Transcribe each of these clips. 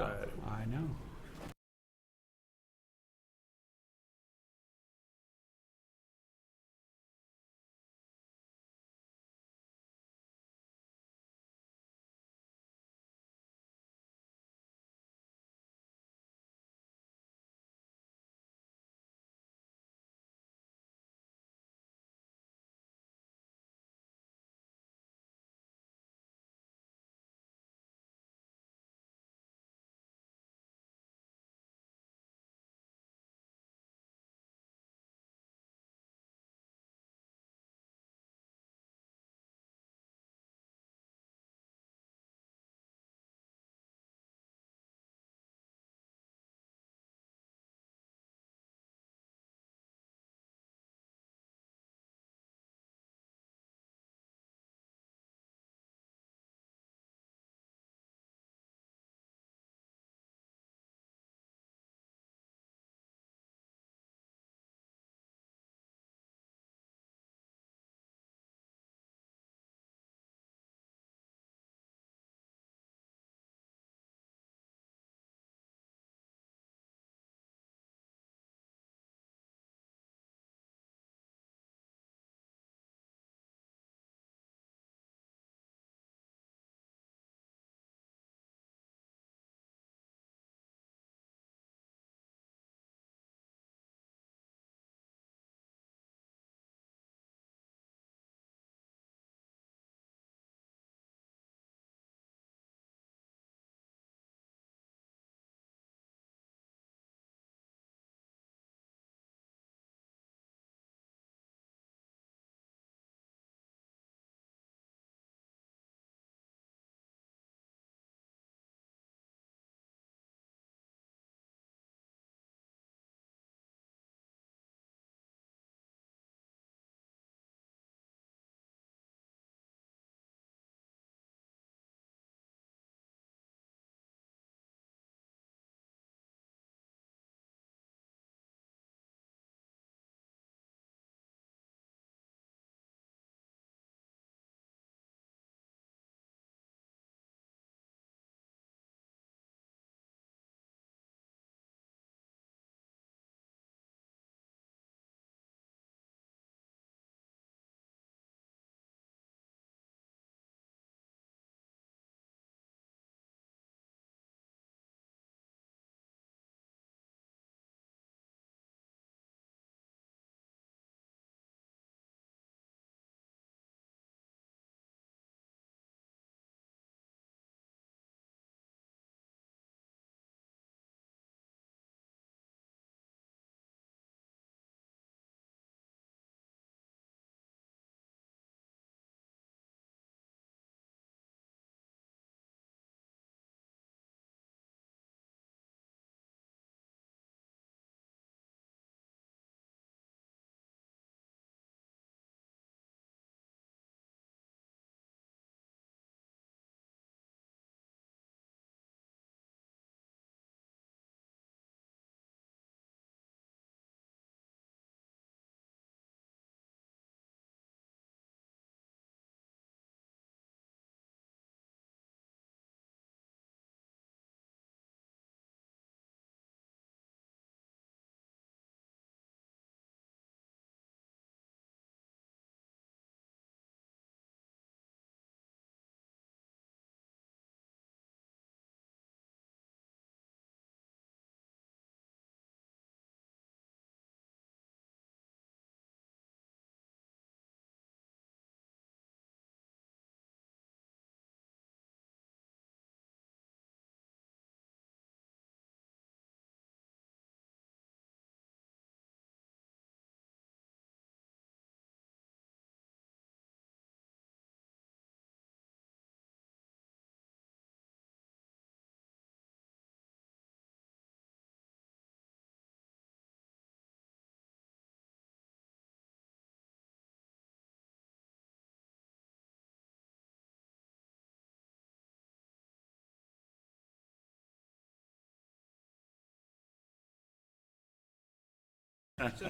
I know.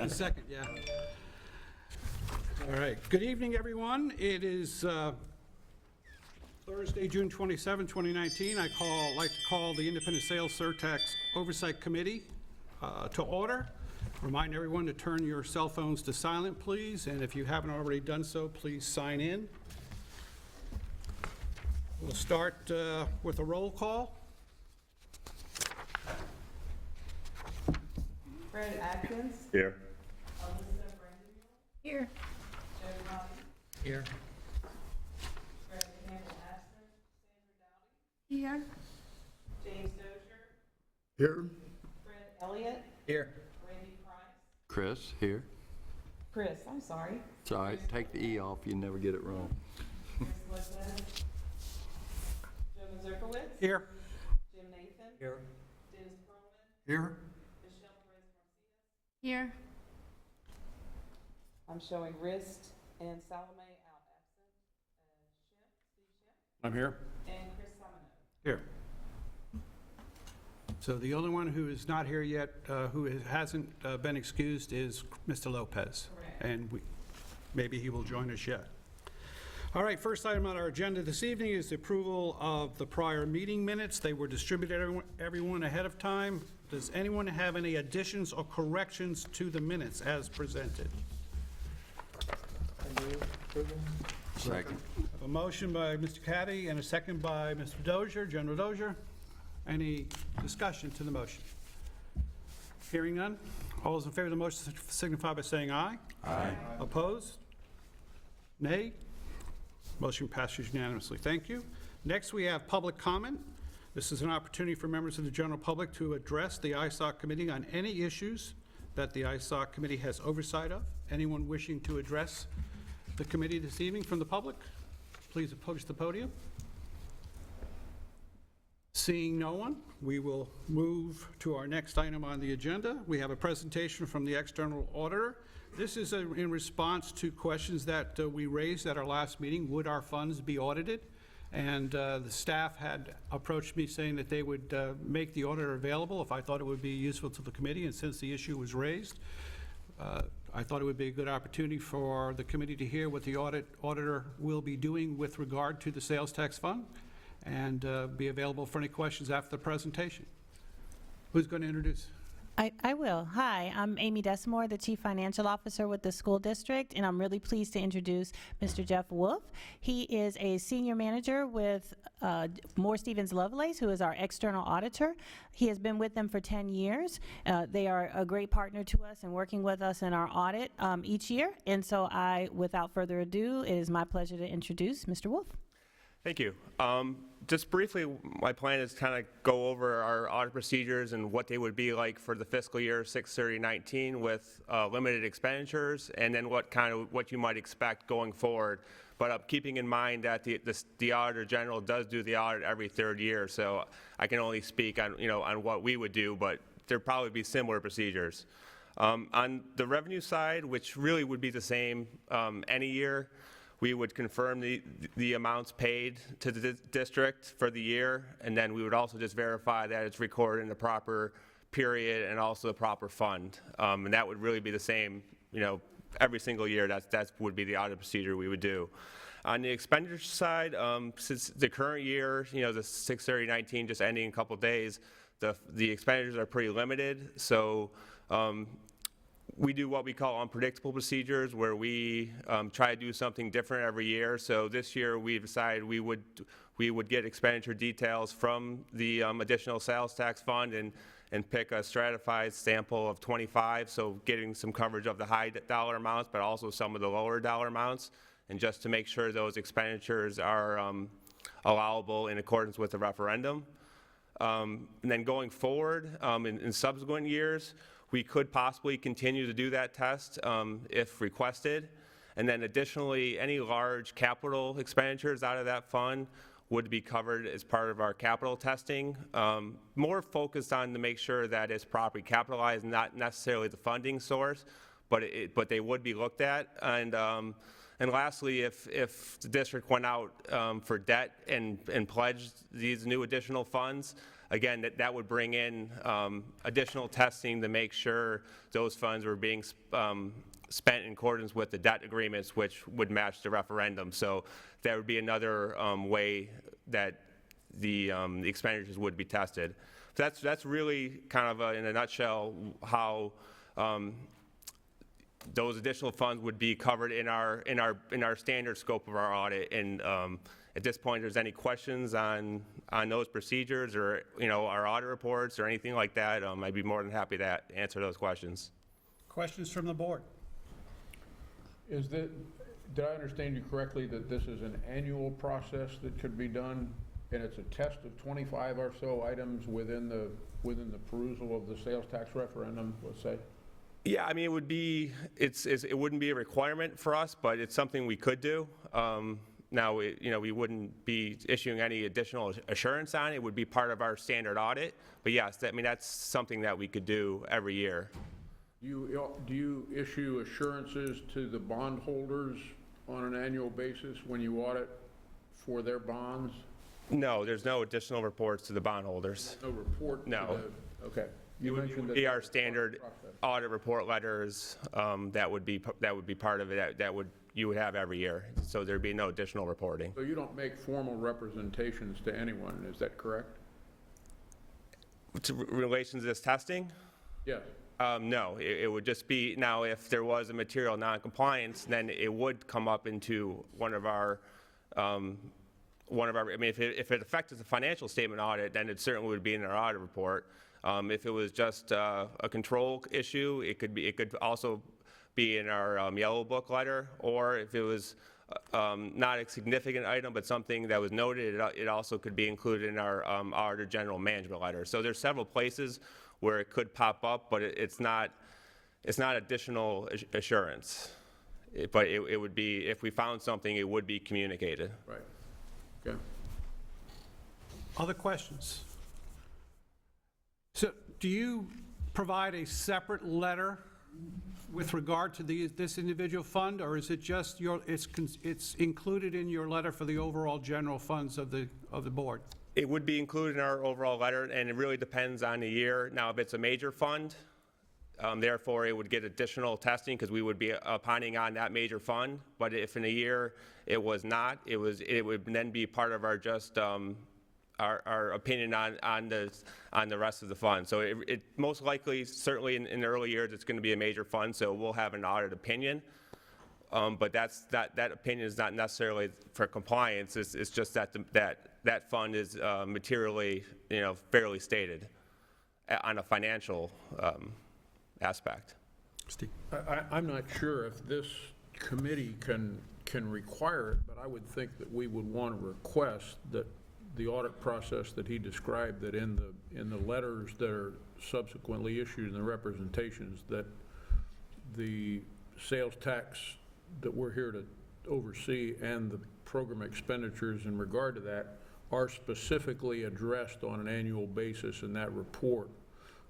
Second, yeah. All right. Good evening, everyone. It is Thursday, June 27, 2019, like to call the Independent Sales Surtax Oversight Committee to order. Remind everyone to turn your cell phones to silent, please, and if you haven't already done so, please sign in. We'll start with a roll call. Fred Atkins. Here. Alyssa Brandon. Here. Joe Robbie. Here. Fred Campbell absent. Sandra Dowdy. Here. James Dozier. Here. Fred Elliott. Here. Randy Price. Chris, here. Chris, I'm sorry. It's all right. Take the E off. You never get it wrong. Chris Lopez. Joe Mazurkowitz. Here. Jim Nathan. Here. Dennis Perlman. Here. Michelle Perez Garcia. Here. I'm showing Rist and Salome out absent. Steve Shemp, I'm here. and Chris Samano. Here. So the only one who is not here yet, who hasn't been excused, is Mr. Lopez. Correct. And maybe he will join us yet. All right, first item on our agenda this evening is the approval of the prior meeting minutes. They were distributed to everyone ahead of time. Does anyone have any additions or corrections to the minutes as presented? Second. A motion by Mr. Caddy and a second by Mr. Dozier, General Dozier. Any discussion to the motion? Hearing none. All those in favor of the motion signify by saying aye. Aye. Opposed? Nay? Motion passes unanimously. Thank you. Next, we have public comment. This is an opportunity for members of the general public to address the ISSOC committee on any issues that the ISSOC committee has oversight of. Anyone wishing to address the committee this evening from the public, please approach the podium. Seeing no one, we will move to our next item on the agenda. We have a presentation from the external auditor. This is in response to questions that we raised at our last meeting. Would our funds be audited? And the staff had approached me saying that they would make the auditor available if I thought it would be useful to the committee. And since the issue was raised, I thought it would be a good opportunity for the committee to hear what the auditor will be doing with regard to the sales tax fund, and be available for any questions after the presentation. Who's going to introduce? I will. Hi, I'm Amy Desamore, the Chief Financial Officer with the school district, and I'm really pleased to introduce Mr. Jeff Wolf. He is a senior manager with Moore Stevens Lovelace, who is our external auditor. He has been with them for 10 years. They are a great partner to us and working with us in our audit each year. And so without further ado, it is my pleasure to introduce Mr. Wolf. Thank you. Just briefly, my plan is kind of go over our audit procedures and what they would be like for the fiscal year 6/30/19 with limited expenditures, and then what you might expect going forward. But keeping in mind that the Auditor General does do the audit every third year, so I can only speak on on what we would do, but there'd probably be similar procedures. On the revenue side, which really would be the same any year, we would confirm the amounts paid to the district for the year, and then we would also just verify that it's recorded in the proper period and also the proper fund. And that would really be the same, every single year. That would be the audit procedure we would do. On the expenditure side, since the current year, the 6/30/19 just ending in a couple of days, the expenditures are pretty limited. So we do what we call unpredictable procedures, where we try to do something different every year. So this year we decided we would get expenditure details from the additional sales tax fund and pick a stratified sample of 25, so getting some coverage of the high dollar amounts, but also some of the lower dollar amounts, and just to make sure those expenditures are allowable in accordance with the referendum. And then going forward, in subsequent years, we could possibly continue to do that test if requested. And then additionally, any large capital expenditures out of that fund would be covered as part of our capital testing, more focused on to make sure that it's properly capitalized, not necessarily the funding source, but they would be looked at. And lastly, if the district went out for debt and pledged these new additional funds, again, that would bring in additional testing to make sure those funds were being spent in accordance with the debt agreements, which would match the referendum. So that would be another way that the expenditures would be tested. So that's really kind of in a nutshell how those additional funds would be covered in our standard scope of our audit. And at this point, if there's any questions on those procedures or our audit reports or anything like that, I'd be more than happy to answer those questions. Questions from the board? Did I understand you correctly that this is an annual process that could be done, and it's a test of 25 or so items within the perusal of the sales tax referendum, let's say? Yeah, I mean, it would be, it wouldn't be a requirement for us, but it's something we could do. Now, we wouldn't be issuing any additional assurance on it. It would be part of our standard audit. But yes, that's something that we could do every year. Do you issue assurances to the bondholders on an annual basis when you audit for their bonds? No, there's no additional reports to the bondholders. No report? No. Okay. It would be our standard audit report letters that would be part of it that you would have every year. So there'd be no additional reporting. So you don't make formal representations to anyone, is that correct? To relation to this testing? Yes. No, it would just be, now if there was a material non-compliance, then it would come up into one of our, I mean, if it affected the financial statement audit, then it certainly would be in our audit report. If it was just a control issue, it could also be in our yellow book letter, or if it was not a significant item, but something that was noted, it also could be included in our auditor general management letter. So there's several places where it could pop up, but it's not additional assurance. But it would be, if we found something, it would be communicated. Right. Okay. Other questions? So do you provide a separate letter with regard to this individual fund, or is it just it's included in your letter for the overall general funds of the board? It would be included in our overall letter, and it really depends on the year. Now, if it's a major fund, therefore it would get additional testing because we would be opining on that major fund. But if in a year it was not, it would then be part of our just our opinion on the rest of the fund. So it most likely, certainly in the early years, it's going to be a major fund, so we'll have an audit opinion. But that opinion is not necessarily for compliance. It's just that that fund is materially, fairly stated on a financial aspect. Steve? I'm not sure if this committee can require it, but I would think that we would want to request that the audit process that he described, that in the letters that are subsequently issued in the representations, that the sales tax that we're here to oversee and the program expenditures in regard to that are specifically addressed on an annual basis in that report,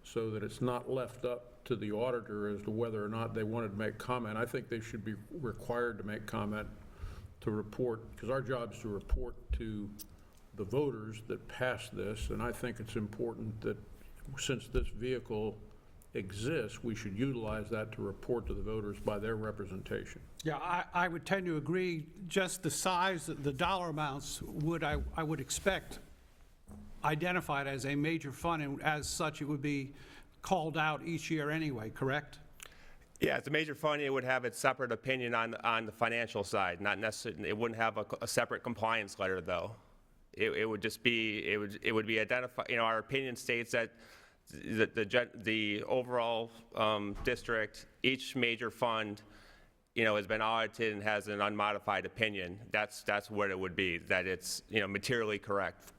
so that it's not left up to the auditor as to whether or not they wanted to make comment. I think they should be required to make comment, to report, because our job is to report to the voters that pass this, and I think it's important that since this vehicle exists, we should utilize that to report to the voters by their representation. Yeah, I would tend to agree. Just the size, the dollar amounts I would expect identified as a major fund, and as such, it would be called out each year anyway, correct? Yeah, it's a major fund. It would have its separate opinion on the financial side, not necessarily. It wouldn't have a separate compliance letter, though. It would just be, it would be identified. Our opinion states that the overall district, each major fund, has been audited and has an unmodified opinion. That's what it would be, that it's, materially correct.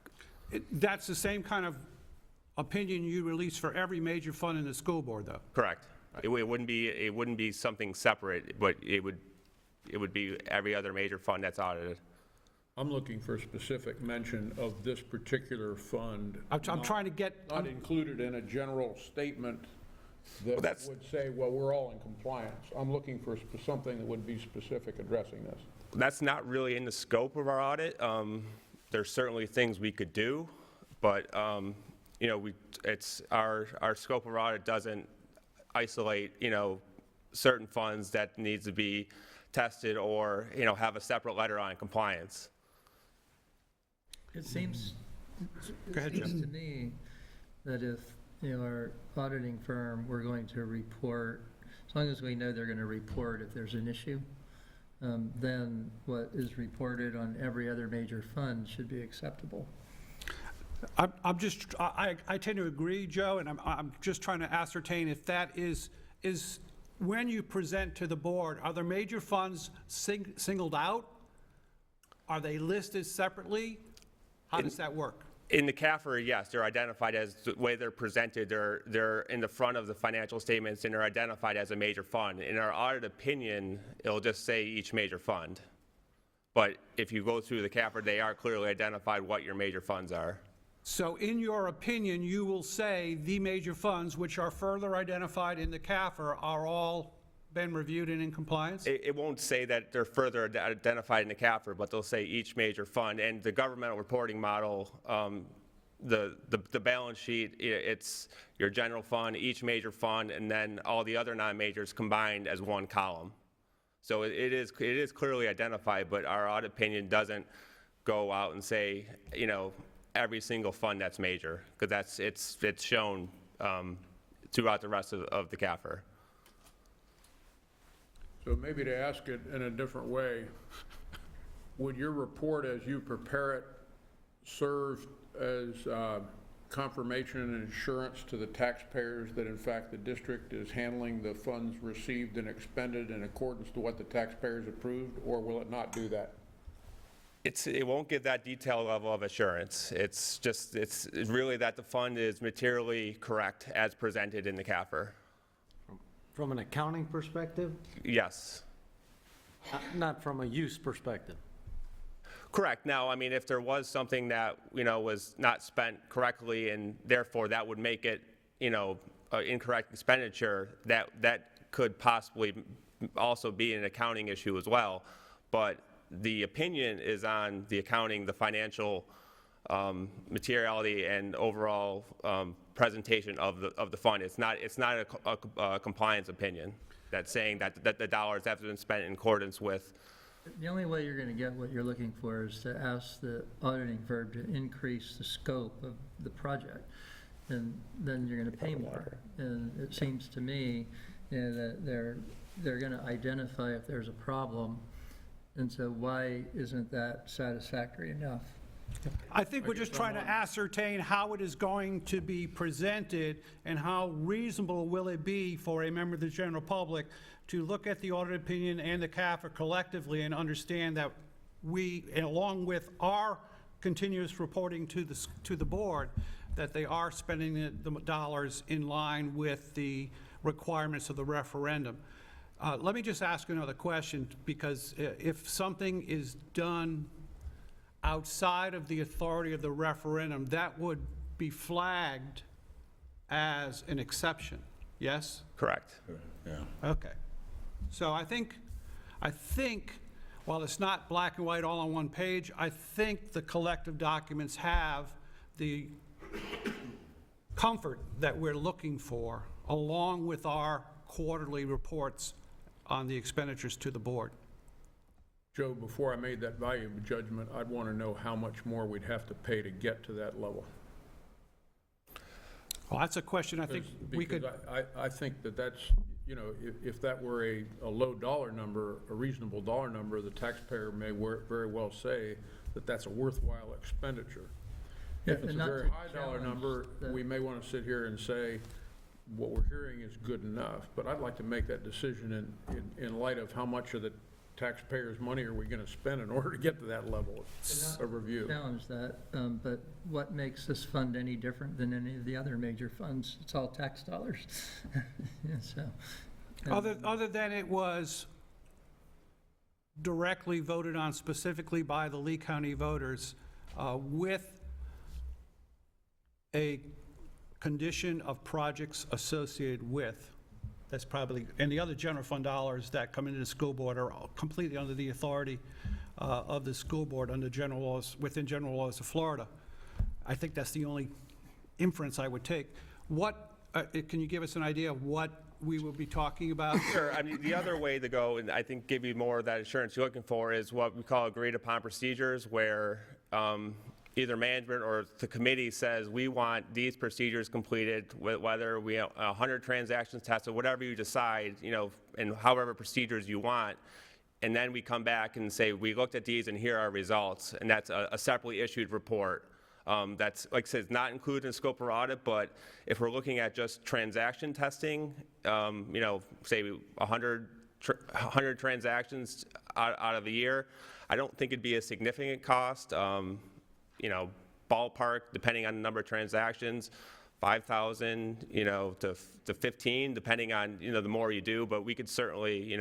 That's the same kind of opinion you release for every major fund in the school board, though? Correct. It wouldn't be something separate, but it would be every other major fund that's audited. I'm looking for specific mention of this particular fund. I'm trying to get... Not included in a general statement that would say, well, we're all in compliance. I'm looking for something that would be specific addressing this. That's not really in the scope of our audit. There's certainly things we could do, but it's our scope of our audit doesn't isolate certain funds that needs to be tested or, have a separate letter on compliance. It seems, Go ahead, it seems Jim. to me that if, our auditing firm, we're going to report, as long as we know they're going to report if there's an issue, then what is reported on every other major fund should be acceptable. I tend to agree, Joe, and I'm just trying to ascertain if that is when you present to the board, are there major funds singled out? Are they listed separately? How does that work? In the CAFR, yes, they're identified as the way they're presented. They're in the front of the financial statements, and they're identified as a major fund. In our audit opinion, it'll just say each major fund. But if you go through the CAFR, they are clearly identified what your major funds are. So in your opinion, you will say the major funds, which are further identified in the CAFR, are all been reviewed and in compliance? It won't say that they're further identified in the CAFR, but they'll say each major fund. And the governmental reporting model, the balance sheet, it's your general fund, each major fund, and then all the other non-majors combined as one column. So it is clearly identified, but our audit opinion doesn't go out and say, every single fund that's major, because it's shown throughout the rest of the CAFR. So maybe to ask it in a different way, would your report as you prepare it serve as confirmation and assurance to the taxpayers that in fact the district is handling the funds received and expended in accordance to what the taxpayers approved, or will it not do that? It won't give that detailed level of assurance. It's really that the fund is materially correct as presented in the CAFR. From an accounting perspective, Yes. not from a use perspective. Correct. Now, I mean, if there was something that, was not spent correctly and therefore that would make it, incorrect expenditure, that could possibly also be an accounting issue as well. But the opinion is on the accounting, the financial materiality and overall presentation of the fund. It's not a compliance opinion that's saying that the dollars have been spent in accordance with. The only way you're going to get what you're looking for is to ask the auditing firm to increase the scope of the project, and then you're going to pay more. And it seems to me, that they're going to identify if there's a problem, and so why isn't that satisfactory enough? I think we're just trying to ascertain how it is going to be presented and how reasonable will it be for a member of the general public to look at the audit opinion and the CAFR collectively and understand that we, along with our continuous reporting to the board, that they are spending the dollars in line with the requirements of the referendum. Let me just ask another question, because if something is done outside of the authority of the referendum, that would be flagged as an exception, yes? Correct. Okay. So I think, while it's not black and white all on one page, I think the collective documents have the comfort that we're looking for, along with our quarterly reports on the expenditures to the board. Joe, before I made that value judgment, I'd want to know how much more we'd have to pay to get to that level. Well, that's a question I think we could. Because I think that's, if that were a low dollar number, a reasonable dollar number, the taxpayer may very well say that that's a worthwhile expenditure. Yeah, If it's a and not very to high dollar challenge number, the- we may want to sit here and say, what we're hearing is good enough. But I'd like to make that decision in light of how much of the taxpayers' money are we going to spend in order to get to that level of review. Challenge that, but what makes this fund any different than any of the other major funds? It's all tax dollars. Yeah, so. Other than it was directly voted on specifically by the Lee County voters with a condition of projects associated with. That's probably, and the other general fund dollars that come into the school board are all completely under the authority of the school board under general laws, within general laws of Florida. I think that's the only inference I would take. What, can you give us an idea of what we will be talking about? Sure, I mean, the other way to go, and I think give you more of that assurance you're looking for, is what we call agreed upon procedures, where either management or the committee says, we want these procedures completed, whether we 100 transactions tested, whatever you decide, and however procedures you want. And then we come back and say, we looked at these and here are our results, and that's a separately issued report. That's, like I said, it's not included in scope of audit, but if we're looking at just transaction testing, say 100 transactions out of the year, I don't think it'd be a significant cost. Ballpark, depending on the number of transactions, 5,000, to 15, depending on, the more you do, but we could certainly,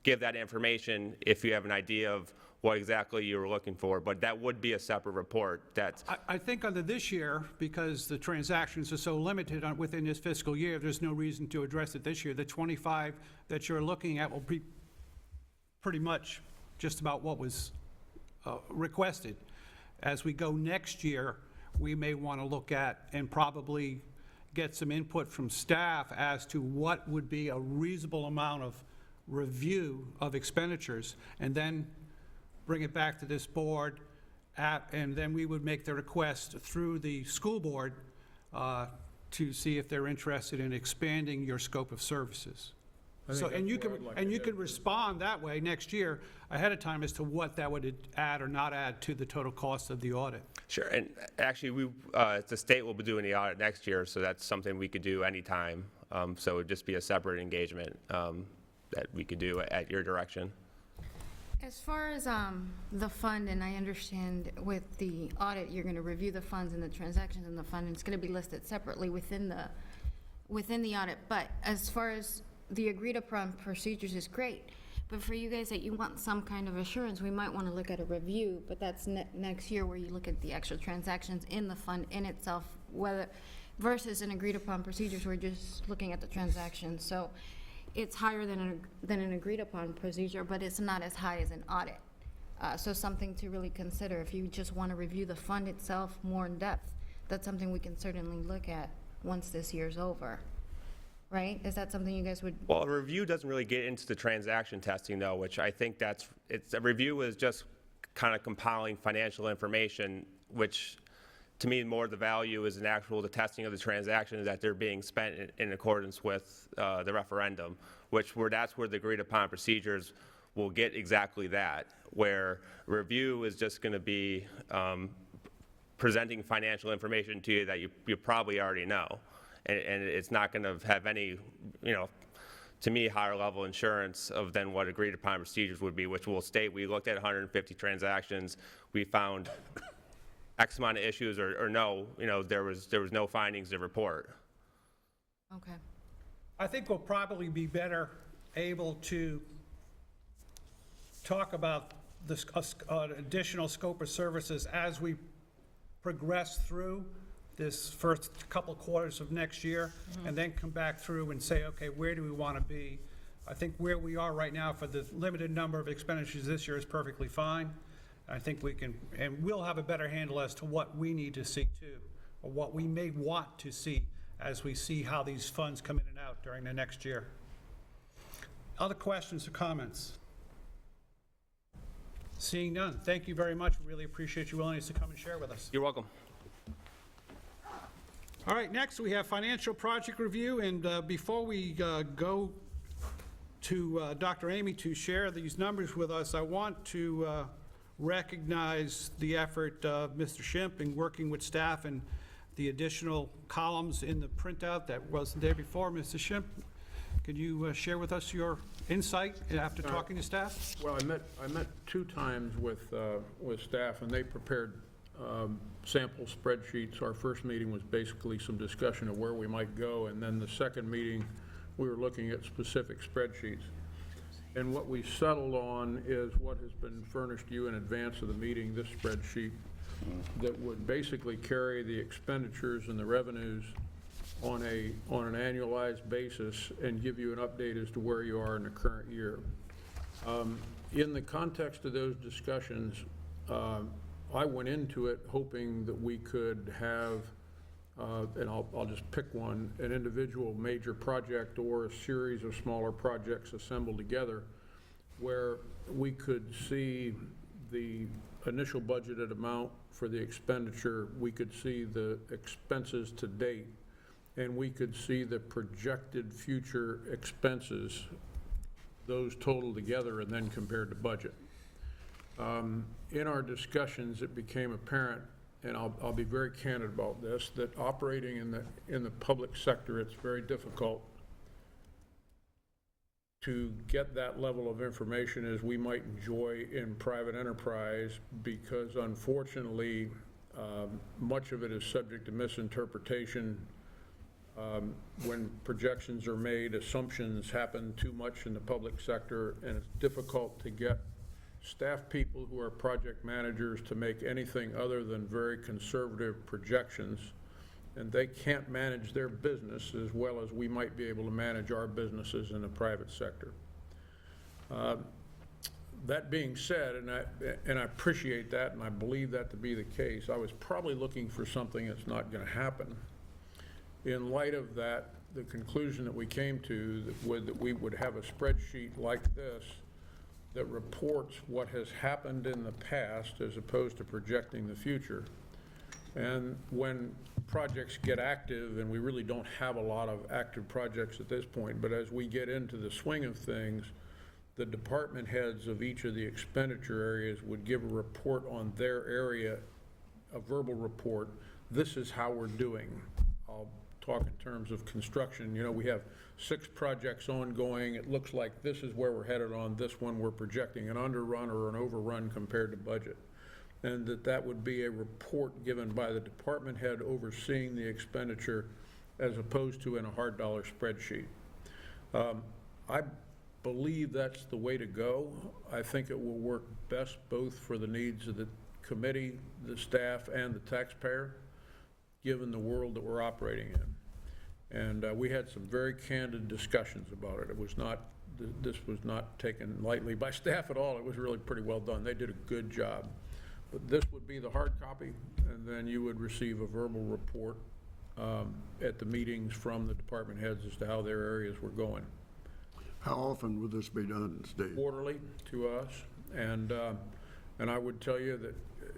give that information if you have an idea of what exactly you were looking for, but that would be a separate report. That's I think under this year, because the transactions are so limited within this fiscal year, there's no reason to address it this year. The 25 that you're looking at will be pretty much just about what was requested. As we go next year, we may want to look at and probably get some input from staff as to what would be a reasonable amount of review of expenditures, and then bring it back to this board, and then we would make the request through the school board to see if they're interested in expanding your scope of services. So, and you can respond that way next year ahead of time as to what that would add or not add to the total cost of the audit. sure. And actually, the state will be doing the audit next year, so that's something we could do anytime. So it would just be a separate engagement that we could do at your direction. As far as the fund, and I understand with the audit, you're going to review the funds and the transactions in the fund, and it's going to be listed separately within the audit. But as far as the agreed upon procedures is great, but for you guys that you want some kind of assurance, we might want to look at a review, but that's next year where you look at the actual transactions in the fund in itself, whether versus an agreed upon procedures, we're just looking at the transactions. So it's higher than an agreed upon procedure, but it's not as high as an audit. So something to really consider if you just want to review the fund itself more in depth. That's something we can certainly look at once this year's over. Right? Is that something you guys would? Well, a review doesn't really get into the transaction testing, though, which I think a review is just kind of compiling financial information, which to me, more the value is the testing of the transactions that they're being spent in accordance with the referendum, that's where the agreed upon procedures will get exactly that, where review is just going to be presenting financial information to you that you probably already know. And it's not going to have any, to me, higher level insurance than what agreed upon procedures would be, which will state we looked at 150 transactions, we found X amount of issues or no, there was no findings to report. Okay. I think we'll probably be better able to talk about this additional scope of services as we progress through this first couple quarters of next year, and then come back through and say, okay, where do we want to be? I think where we are right now for the limited number of expenditures this year is perfectly fine. I think we can, and we'll have a better handle as to what we need to see too, or what we may want to see as we see how these funds come in and out during the next year. Other questions or comments? Seeing none, thank you very much. We really appreciate your willingness to come and share with us. You're welcome. All right, next we have financial project review, and before we go to Dr. Amy to share these numbers with us, I want to recognize the effort of Mr. Schimpf in working with staff and the additional columns in the printout that wasn't there before. Mr. Schimpf, could you share with us your insight after talking to staff? Well, I met 2 times with staff, and they prepared sample spreadsheets. Our first meeting was basically some discussion of where we might go, and then the second meeting, we were looking at specific spreadsheets. And what we settled on is what has been furnished to you in advance of the meeting, this spreadsheet, that would basically carry the expenditures and the revenues on an annualized basis and give you an update as to where you are in the current year. In the context of those discussions, I went into it hoping that we could have and I'll just pick one, an individual major project or a series of smaller projects assembled together, where we could see the initial budgeted amount for the expenditure, we could see the expenses to date, and we could see the projected future expenses, those totaled together and then compared to budget. In our discussions, it became apparent, and I'll be very candid about this, that operating in the public sector, it's very difficult to get that level of information as we might enjoy in private enterprise, because unfortunately, much of it is subject to misinterpretation. When projections are made, assumptions happen too much in the public sector, and it's difficult to get staff people who are project managers to make anything other than very conservative projections, and they can't manage their business as well as we might be able to manage our businesses in the private sector. That being said, and I appreciate that, and I believe that to be the case, I was probably looking for something that's not going to happen. In light of that, the conclusion that we came to that we would have a spreadsheet like this that reports what has happened in the past as opposed to projecting the future. And when projects get active, and we really don't have a lot of active projects at this point, but as we get into the swing of things, the department heads of each of the expenditure areas would give a report on their area, a verbal report. This is how we're doing. I'll talk in terms of construction. You know, we have 6 projects ongoing. It looks like this is where we're headed on this one. We're projecting an underrun or an overrun compared to budget. And that would be a report given by the department head overseeing the expenditure as opposed to in a hard dollar spreadsheet. I believe that's the way to go. I think it will work best both for the needs of the committee, the staff, and the taxpayer, given the world that we're operating in. And we had some very candid discussions about it. It was not, this was not taken lightly by staff at all. It was really pretty well done. They did a good job. But this would be the hard copy, and then you would receive a verbal report at the meetings from the department heads as to how their areas were going. How often would this be done, Steve? Quarterly to us, and I would tell you that,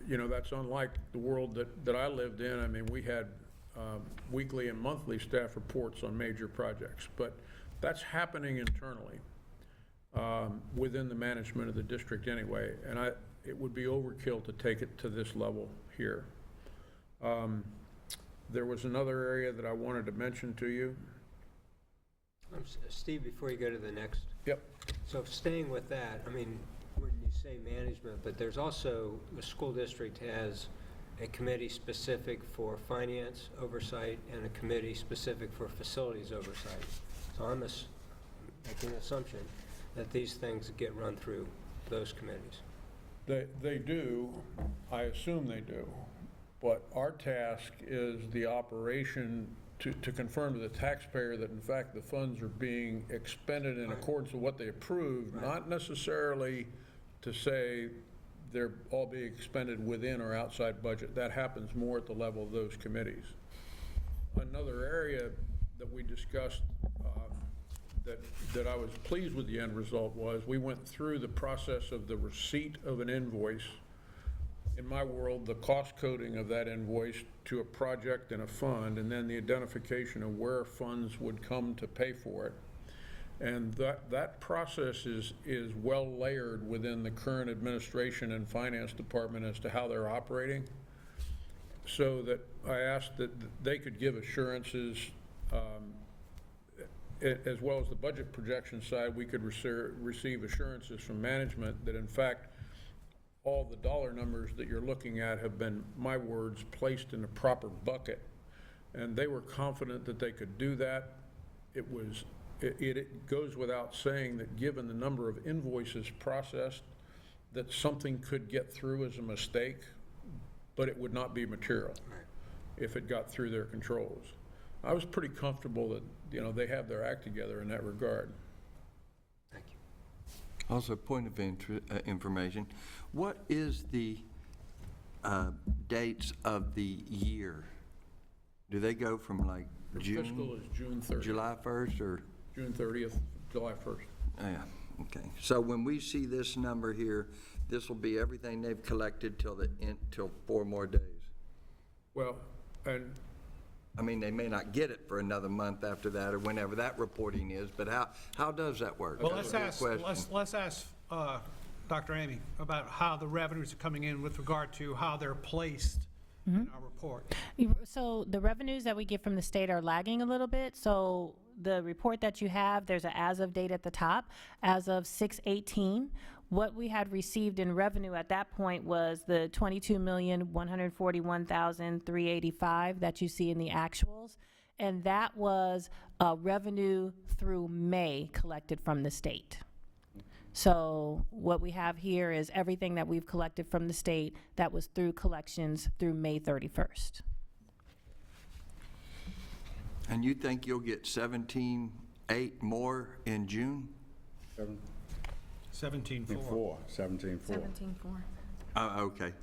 you know, that's unlike the world that I lived in. I mean, we had weekly and monthly staff reports on major projects, but that's happening internally within the management of the district anyway, and it would be overkill to take it to this level here. There was another area that I wanted to mention to you. Steve, before you go to the next. Yep. So staying with that, I mean, when you say management, but there's also, the school district has a committee specific for finance oversight and a committee specific for facilities oversight. So I'm making an assumption that these things get run through those committees. They do, I assume they do, but our task is the operation to confirm to the taxpayer that in fact the funds are being expended in accordance with what they approved, not necessarily to say they're all being expended within or outside budget. That happens more at the level of those committees. Another area that we discussed that I was pleased with the end result was we went through the process of the receipt of an invoice. In my world, the cost coding of that invoice to a project and a fund, and then the identification of where funds would come to pay for it. And that process is well layered within the current administration and finance department as to how they're operating, so that I asked that they could give assurances, as well as the budget projection side, we could receive assurances from management that in fact all the dollar numbers that you're looking at have been, my words, placed in the proper bucket. And they were confident that they could do that. It goes without saying that given the number of invoices processed, that something could get through as a mistake, but it would not be material if it got through their controls. I was pretty comfortable that, you know, they have their act together in that regard. Thank you. Also, point of information, what is the dates of the year? Do they go from like Fiscal June, is June 30th. July 1st, or? June 30th, July 1st. Yeah, okay. So when we see this number here, this will be everything they've collected till till 4 more days. Well, and I mean, they may not get it for another month after that, or whenever that reporting is, but how does that work? Well, That's let's a good ask, question. let's ask Dr. Amy about how the revenues are coming in with regard to how they're placed in our report. So the revenues that we get from the state are lagging a little bit. So the report that you have, there's an as-of date at the top. As of 6/18, what we had received in revenue at that point was the $22,141,385 that you see in the actuals. And that was revenue through May collected from the state. So what we have here is everything that we've collected from the state that was through collections through May 31st. And you think you'll get 17.8 more in June? 17.4. 17.4. Okay.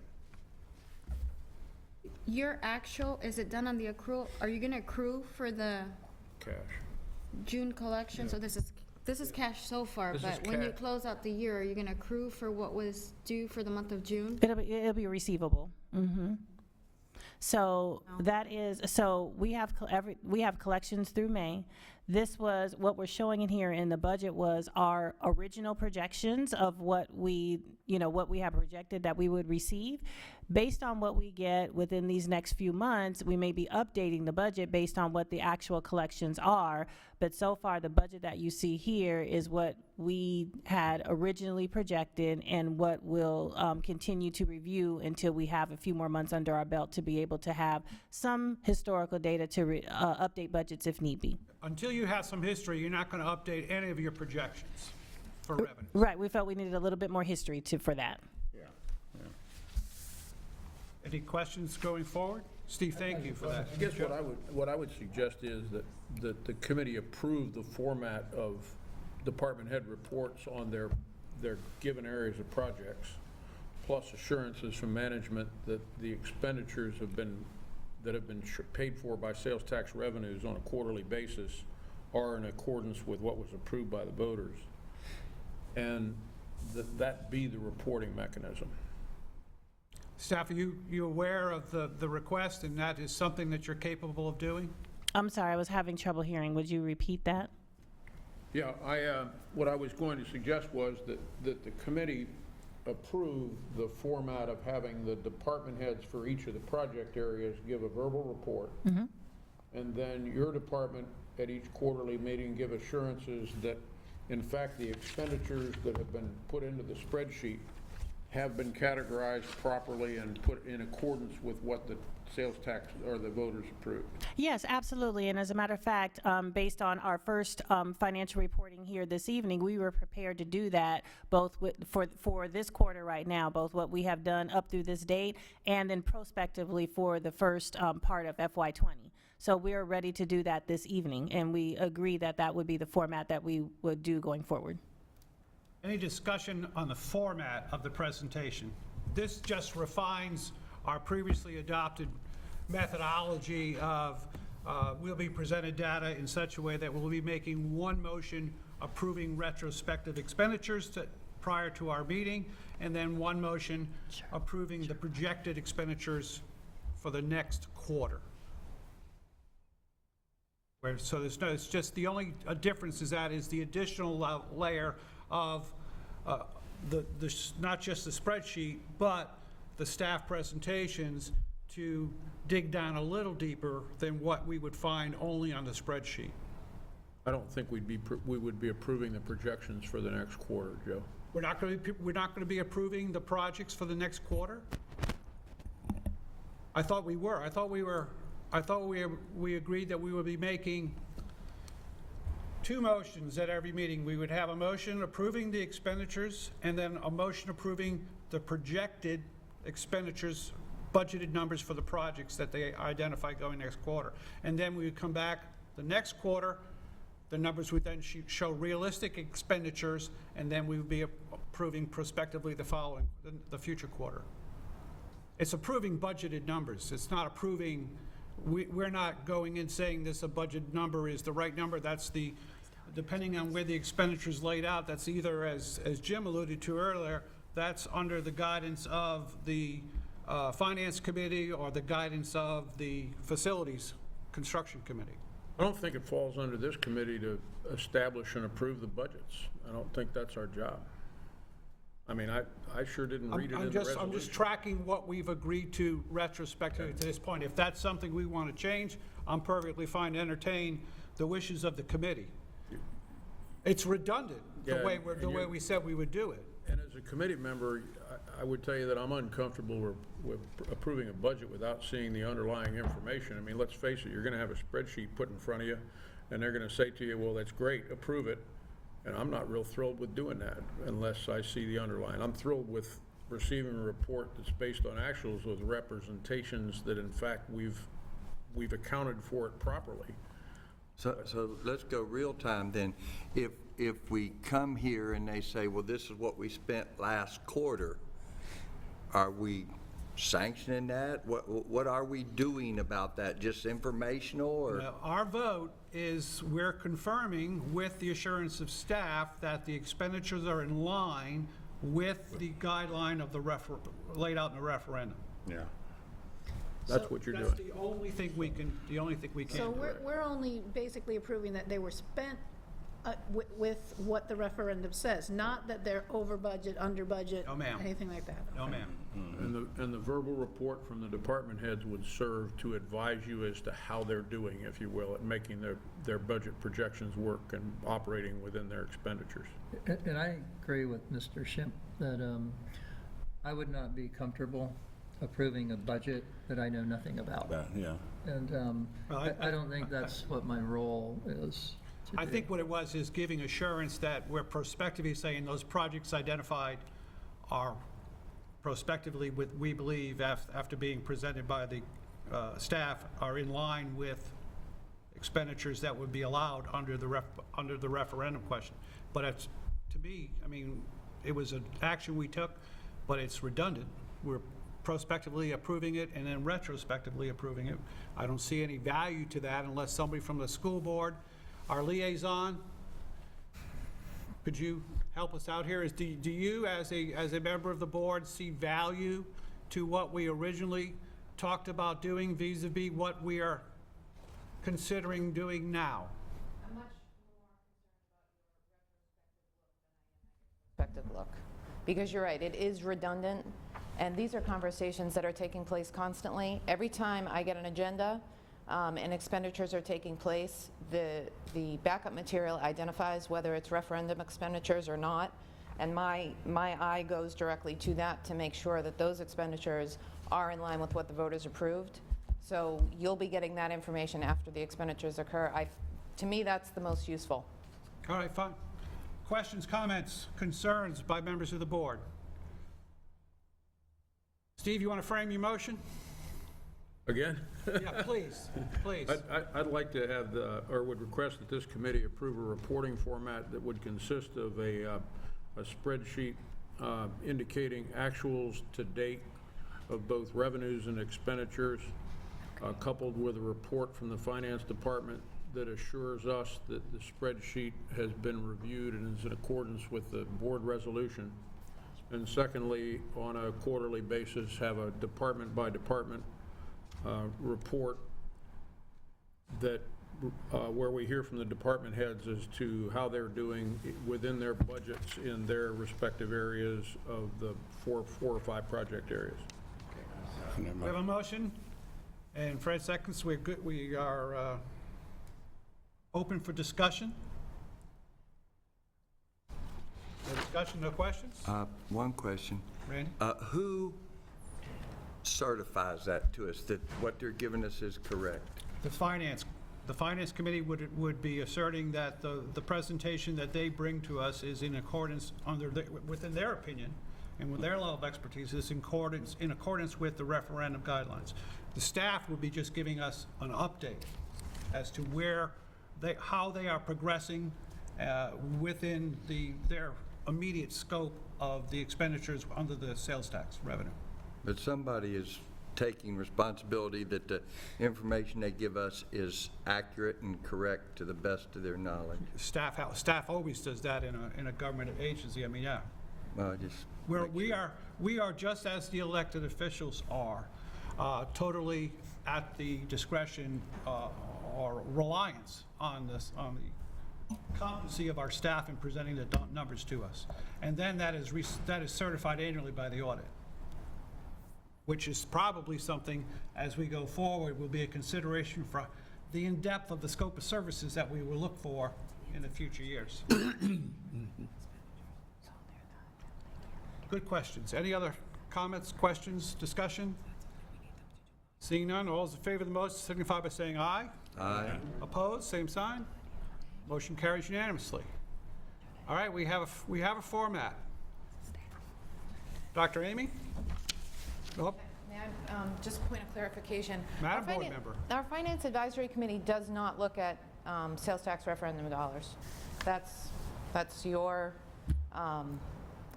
Your actual, is it done on the accrual? Are you gonna accrue for the cash. June collection? So this is cash so far, This is but when you cash. close out the year, are you gonna accrue for what was due for the month of June? It'll be receivable. So that is, so we have collections through May. This was, what we're showing in here in the budget was our original projections of what we have projected that we would receive. Based on what we get within these next few months, we may be updating the budget based on what the actual collections are. But so far, the budget that you see here is what we had originally projected and what we'll continue to review until we have a few more months under our belt to be able to have some historical data to update budgets if need be. Until you have some history, you're not going to update any of your projections for revenue. Right, we felt we needed a little bit more history for that. Any questions going forward? Steve, thank you for that. I guess what I would suggest is that the committee approve the format of department head reports on their given areas of projects, plus assurances from management that the expenditures that have been paid for by sales tax revenues on a quarterly basis are in accordance with what was approved by the voters, and that be the reporting mechanism. Staff, are you aware of the request, and that is something that you're capable of doing? I'm sorry, I was having trouble hearing. Would you repeat that? Yeah, what I was going to suggest was that the committee approve the format of having the department heads for each of the project areas give a verbal report. And then your department at each quarterly meeting give assurances that, in fact, the expenditures that have been put into the spreadsheet have been categorized properly and put in accordance with what the sales tax or the voters approved. Yes, absolutely. And as a matter of fact, based on our first financial reporting here this evening, we were prepared to do that both for this quarter right now, both what we have done up through this date and then prospectively for the first part of FY20. So we are ready to do that this evening, and we agree that that would be the format that we would do going forward. Any discussion on the format of the presentation? This just refines our previously adopted methodology of we'll be presented data in such a way that we'll be making one motion approving retrospective expenditures prior to our meeting, and then one motion approving the projected expenditures for the next quarter. So it's just the only difference is that is the additional layer of not just the spreadsheet, but the staff presentations to dig down a little deeper than what we would find only on the spreadsheet. I don't think we would be approving the projections for the next quarter, Joe. We're not going to be approving the projects for the next quarter? I thought we were. I thought we agreed that we would be making two motions at every meeting. We would have a motion approving the expenditures and then a motion approving the projected expenditures, budgeted numbers for the projects that they identify going next quarter. And then we would come back the next quarter, the numbers would then show realistic expenditures, and then we would be approving prospectively the future quarter. It's approving budgeted numbers. It's not approving we're not going in saying this a budget number is the right number. That's the, depending on where the expenditure's laid out, that's either, as Jim alluded to earlier, that's under the guidance of the Finance Committee or the guidance of the Facilities Construction Committee. I don't think it falls under this committee to establish and approve the budgets. I don't think that's our job. I mean, I sure didn't read it in the resolution. I'm just tracking what we've agreed to retrospectively to this point. If that's something we want to change, I'm perfectly fine to entertain the wishes of the committee. It's redundant, the Yeah, way and we said we would do it. And as a committee member, I would tell you that I'm uncomfortable with approving a budget without seeing the underlying information. I mean, let's face it, you're going to have a spreadsheet put in front of you, and they're going to say to you, well, that's great, approve it. And I'm not real thrilled with doing that unless I see the underlying. I'm thrilled with receiving a report that's based on actuals with representations that in fact we've accounted for it properly. So let's go real time then. If we come here and they say, well, this is what we spent last quarter, are we sanctioning that? What are we doing about that? Just informational or? Now, our vote is we're confirming with the assurance of staff that the expenditures are in line with the guideline of the laid out in the referendum. Yeah. That's what you're That's doing. the only thing we can do. So we're only basically approving that they were spent with what the referendum says, not that they're over budget, under budget, No, ma'am. anything like that. No, ma'am. And the verbal report from the department heads would serve to advise you as to how they're doing, if you will, at making their budget projections work and operating within their expenditures. And I agree with Mr. Schimpf that I would not be comfortable approving a budget that I know nothing about. Yeah. And Well, I don't think that's what my role is to I do. think what it was is giving assurance that we're prospectively saying those projects identified are prospectively, we believe, after being presented by the staff, are in line with expenditures that would be allowed under the referendum question. But it's, to me, I mean, it was an action we took, but it's redundant. We're prospectively approving it and then retrospectively approving it. I don't see any value to that unless somebody from the school board, our liaison, could you help us out here? Do you, as a member of the board, see value to what we originally talked about doing vis-a-vis what we are considering doing now? I'm much more concerned about your retrospective look because you're right, it is redundant, and these are conversations that are taking place constantly. Every time I get an agenda and expenditures are taking place, the backup material identifies whether it's referendum expenditures or not, and my eye goes directly to that to make sure that those expenditures are in line with what the voters approved. So you'll be getting that information after the expenditures occur. To me, that's the most useful. All right, fine. Questions, comments, concerns by members of the board? Steve, you want to frame your motion? Again? Yeah, please, please. I'd like to have or would request that this committee approve a reporting format that would consist of a spreadsheet indicating actuals to date of both revenues and expenditures, coupled with a report from the finance department that assures us that the spreadsheet has been reviewed and is in accordance with the board resolution. And secondly, on a quarterly basis, have a department by department report that where we hear from the department heads as to how they're doing within their budgets in their respective areas of the four or five project areas. We have a motion, and Fred seconds. We're good. We are open for discussion. No discussion, no questions? One question. Randy? Who certifies that to us, that what they're giving us is correct? The Finance Committee would be asserting that the presentation that they bring to us is in accordance, within their opinion, and with their level of expertise, is in accordance with the referendum guidelines. The staff would be just giving us an update as to how they are progressing within their immediate scope of the expenditures under the sales tax revenue. But somebody is taking responsibility that the information they give us is accurate and correct to the best of their knowledge. Staff always does that in a government agency. I mean, yeah. Well, just We are just as the elected officials are, totally at the discretion or reliance on the competency of our staff in presenting the numbers to us. And then that is certified annually by the audit, which is probably something, as we go forward, will be a consideration for the in-depth of the scope of services that we will look for in the future years. Good questions. Any other comments, questions, discussion? Seeing none, all those in favor of the motion signify by saying aye. Aye. Opposed, same sign. Motion carries unanimously. All right, we have a format. Dr. Amy? Oh, May I, just a point of clarification. Madam Our Board finan- Member. Our Finance Advisory Committee does not look at sales tax referendum dollars. That's your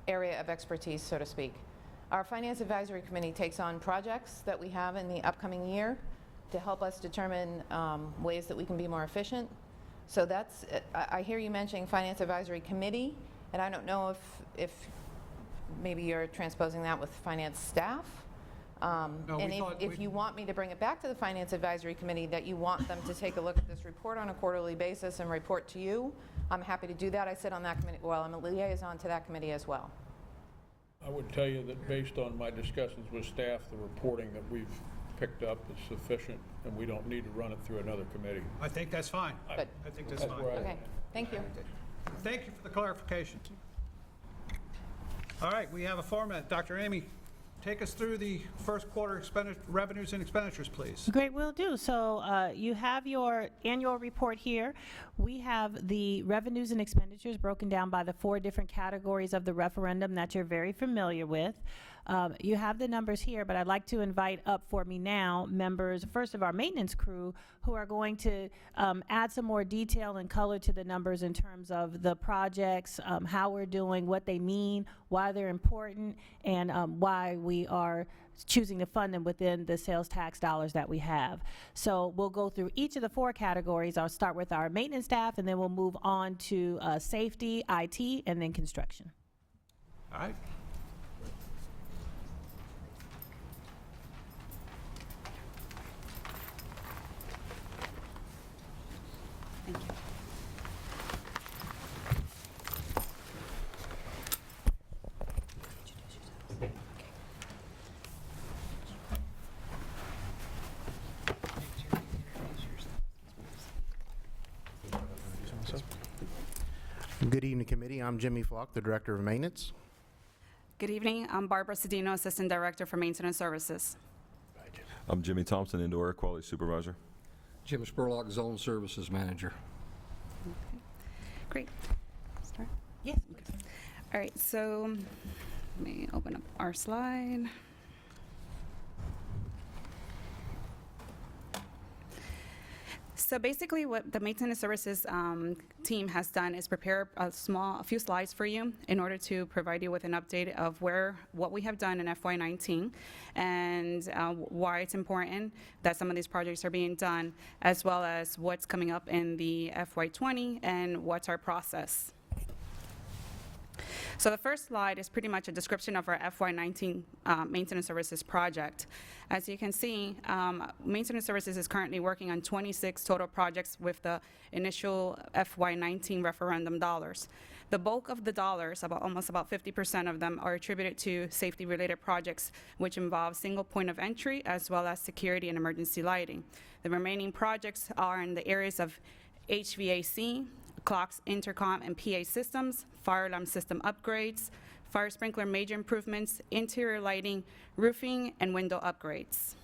area of expertise, so to speak. Our Finance Advisory Committee takes on projects that we have in the upcoming year to help us determine ways that we can be more efficient. So that's, I hear you mentioning Finance Advisory Committee, and I don't know if maybe you're transposing that with finance staff. No, we And thought if we'd- you want me to bring it back to the Finance Advisory Committee, that you want them to take a look at this report on a quarterly basis and report to you, I'm happy to do that. I sit on that committee, well, I'm a liaison to that committee as well. I would tell you that based on my discussions with staff, the reporting that we've picked up is sufficient, and we don't need to run it through another committee. I think that's fine. Good. I think that's That's fine. where I- Okay, thank you. Thank you for the clarification. All right, we have a format. Dr. Amy, take us through the first quarter revenues and expenditures, please. Great, will do. So you have your annual report here. We have the revenues and expenditures broken down by the 4 different categories of the referendum that you're very familiar with. You have the numbers here, but I'd like to invite up for me now members, first of our maintenance crew, who are going to add some more detail and color to the numbers in terms of the projects, how we're doing, what they mean, why they're important, and why we are choosing to fund them within the sales tax dollars that we have. So we'll go through each of the 4 categories. I'll start with our maintenance staff, and then we'll move on to safety, IT, and then construction. All right. Thank you. Good evening, committee. I'm Jimmy Falk, the Director of Maintenance. Good evening. I'm Barbara Cedino, Assistant Director for Maintenance Services. I'm Jimmy Thompson, Indoor Air Quality Supervisor. Jim Spurlock, Zone Services Manager. Great. Start? Yes. Okay. All right, so let me open up our slide. So basically what the maintenance services team has done is prepare a few slides for you in order to provide you with an update of what we have done in FY19 and why it's important that some of these projects are being done, as well as what's coming up in the FY20 and what's our process. So the first slide is pretty much a description of our FY19 maintenance services project. As you can see, maintenance services is currently working on 26 total projects with the initial FY19 referendum dollars. The bulk of the dollars, almost about 50% of them, are attributed to safety-related projects, which involve single point of entry as well as security and emergency lighting. The remaining projects are in the areas of HVAC, clocks, intercom, and PA systems, fire alarm system upgrades, fire sprinkler major improvements, interior lighting, roofing, and window upgrades.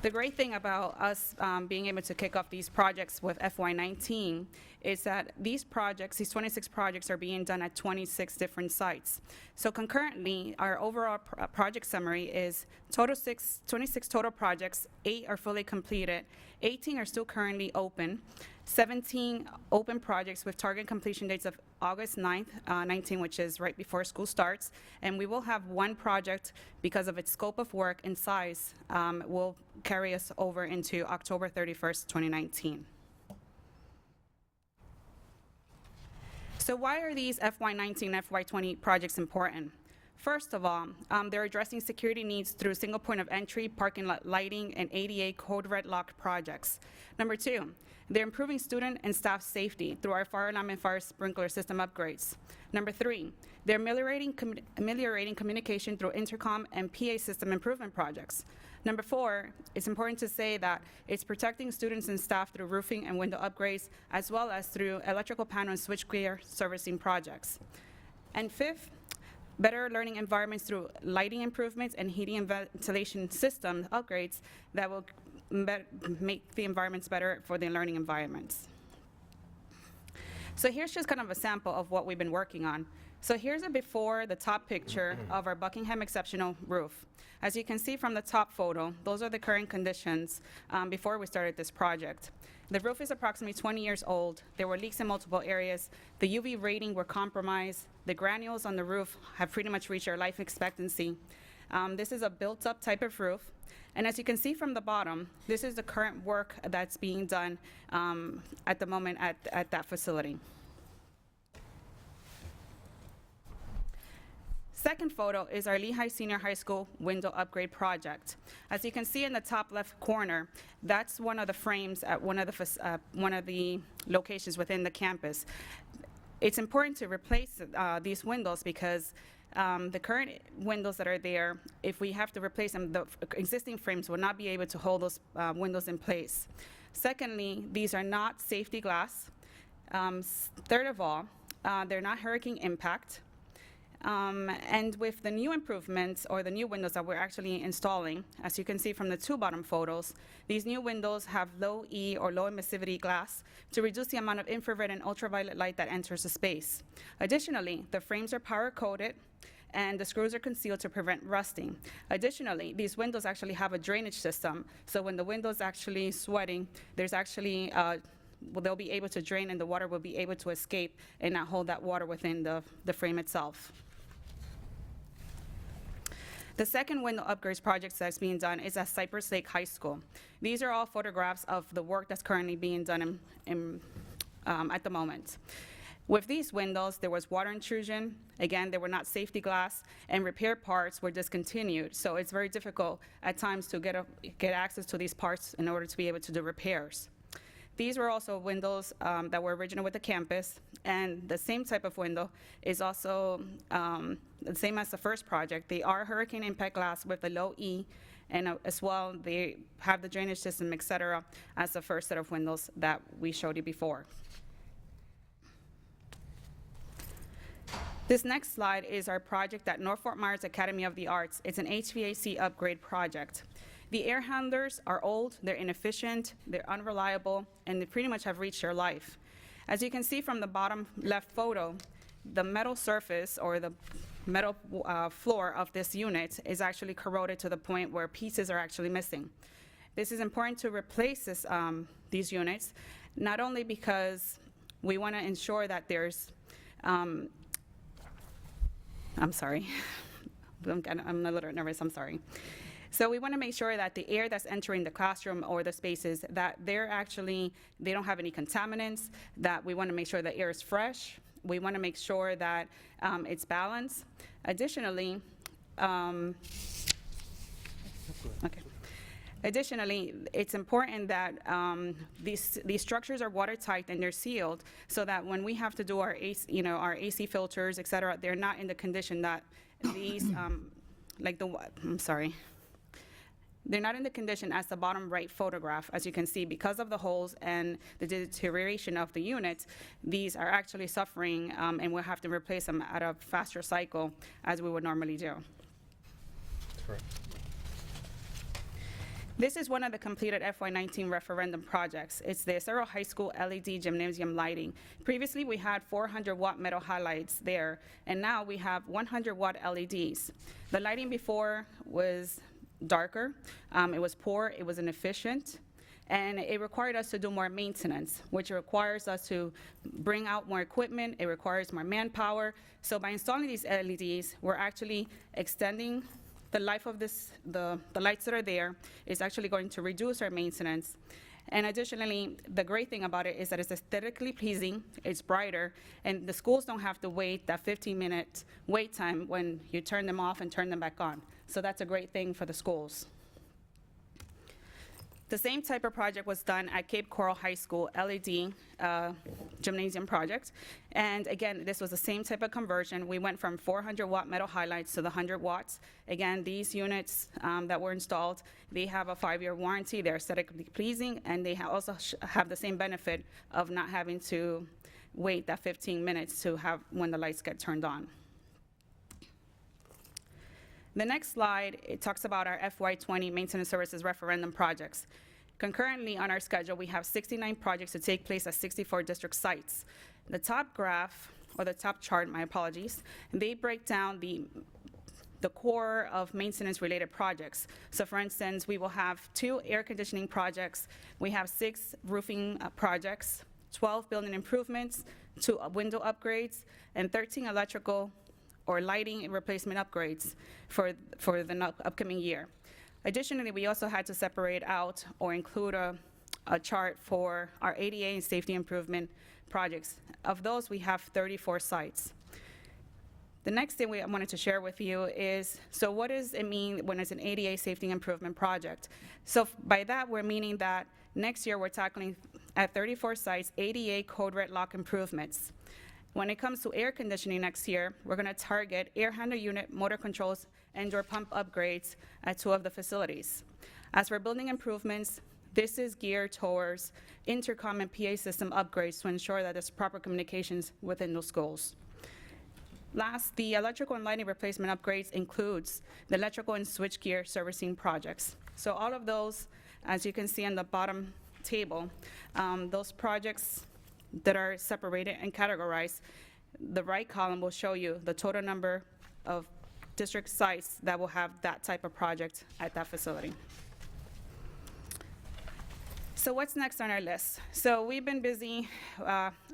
The great thing about us being able to kick off these projects with FY19 is that these 26 projects are being done at 26 different sites. So concurrently, our overall project summary is 26 total projects, 8 are fully completed, 18 are still currently open, 17 open projects with target completion dates of August 9th, 19, which is right before school starts. And we will have one project, because of its scope of work and size, will carry us over into October 31st, 2019. So why are these FY19 and FY20 projects important? First of all, they're addressing security needs through single point of entry, parking lot lighting, and ADA code red locked projects. Number two, they're improving student and staff safety through our fire alarm and fire sprinkler system upgrades. Number three, they're ameliorating communication through intercom and PA system improvement projects. Number four, it's important to say that it's protecting students and staff through roofing and window upgrades, as well as through electrical panel and switchgear servicing projects. And fifth, better learning environments through lighting improvements and heating and ventilation system upgrades that will make the environments better for the learning environments. So here's just kind of a sample of what we've been working on. So here's a before, the top picture of our Buckingham Exceptional roof. As you can see from the top photo, those are the current conditions before we started this project. The roof is approximately 20 years old. There were leaks in multiple areas. The UV rating were compromised. The granules on the roof have pretty much reached their life expectancy. This is a built-up type of roof. And as you can see from the bottom, this is the current work that's being done at the moment at that facility. Second photo is our Lehigh Senior High School window upgrade project. As you can see in the top left corner, that's one of the frames at one of the locations within the campus. It's important to replace these windows because the current windows that are there, if we have to replace them, the existing frames will not be able to hold those windows in place. Secondly, these are not safety glass. Third of all, they're not hurricane impact. And with the new improvements or the new windows that we're actually installing, as you can see from the two bottom photos, these new windows have low E or low emissivity glass to reduce the amount of infrared and ultraviolet light that enters the space. Additionally, the frames are power coated and the screws are concealed to prevent rusting. Additionally, these windows actually have a drainage system, so when the window's actually sweating, there's actually they'll be able to drain and the water will be able to escape and not hold that water within the frame itself. The second window upgrades project that's being done is at Cypress Lake High School. These are all photographs of the work that's currently being done at the moment. With these windows, there was water intrusion. Again, they were not safety glass, and repair parts were discontinued. So it's very difficult at times to get access to these parts in order to be able to do repairs. These were also windows that were original with the campus, and the same type of window is also the same as the first project. They are hurricane impact glass with a low E, and as well, they have the drainage system, et cetera, as the first set of windows that we showed you before. This next slide is our project at North Fort Myers Academy of the Arts. It's an HVAC upgrade project. The air handlers are old, they're inefficient, they're unreliable, and they pretty much have reached their life. As you can see from the bottom left photo, the metal surface or the metal floor of this unit is actually corroded to the point where pieces are actually missing. This is important to replace these units, not only because we want to ensure that there's, I'm sorry, I'm a little nervous, I'm sorry. So we want to make sure that the air that's entering the classroom or the spaces, that they don't have any contaminants, that we want to make sure the air is fresh. We want to make sure that it's balanced. Additionally, it's important that these structures are watertight and they're sealed so that when we have to do our AC, our AC filters, et cetera, they're not in the condition that these, they're not in the condition as the bottom right photograph. As you can see, because of the holes and the deterioration of the units, these are actually suffering, and we'll have to replace them at a faster cycle as we would normally do. Correct. This is one of the completed FY19 referendum projects. It's the Cerro High School LED gymnasium lighting. Previously, we had 400-watt metal highlights there, and now we have 100-watt LEDs. The lighting before was darker, it was poor, it was inefficient, And it required us to do more maintenance, which requires us to bring out more equipment. It requires more manpower. So by installing these LEDs, we're actually extending the life of the lights that are there. Is actually going to reduce our maintenance. And additionally, the great thing about it is that it's aesthetically pleasing, it's brighter, and the schools don't have to wait that 15-minute wait time when you turn them off and turn them back on. So that's a great thing for the schools. The same type of project was done at Cape Coral High School, LED gymnasium project. And again, this was the same type of conversion. We went from 400-watt metal highlights to the 100 watts. Again, these units that were installed, they have a 5-year warranty. They're aesthetically pleasing, and they also have the same benefit of not having to wait that 15 minutes to have when the lights get turned on. The next slide, it talks about our FY20 maintenance services referendum projects. Concurrently on our schedule, we have 69 projects to take place at 64 district sites. The top graph, or the top chart, my apologies, they break down the core of maintenance-related projects. So for instance, we will have 2 air conditioning projects, we have 6 roofing projects, 12 building improvements, 2 window upgrades, and 13 electrical or lighting and replacement upgrades for the upcoming year. Additionally, we also had to separate out or include a chart for our ADA and safety improvement projects. Of those, we have 34 sites. The next thing I wanted to share with you is, so what does it mean when it's an ADA safety improvement project? So by that, we're meaning that next year we're tackling at 34 sites ADA code red lock improvements. When it comes to air conditioning next year, we're going to target air handler unit, motor controls, and door pump upgrades at 2 of the facilities. As for building improvements, this is geared towards intercom and PA system upgrades to ensure that there's proper communications within those schools. Last, the electrical and lighting replacement upgrades includes the electrical and switchgear servicing projects. So all of those, as you can see on the bottom table, those projects that are separated and categorized, the right column will show you the total number of district sites that will have that type of project at that facility. So what's next on our list? So we've been busy,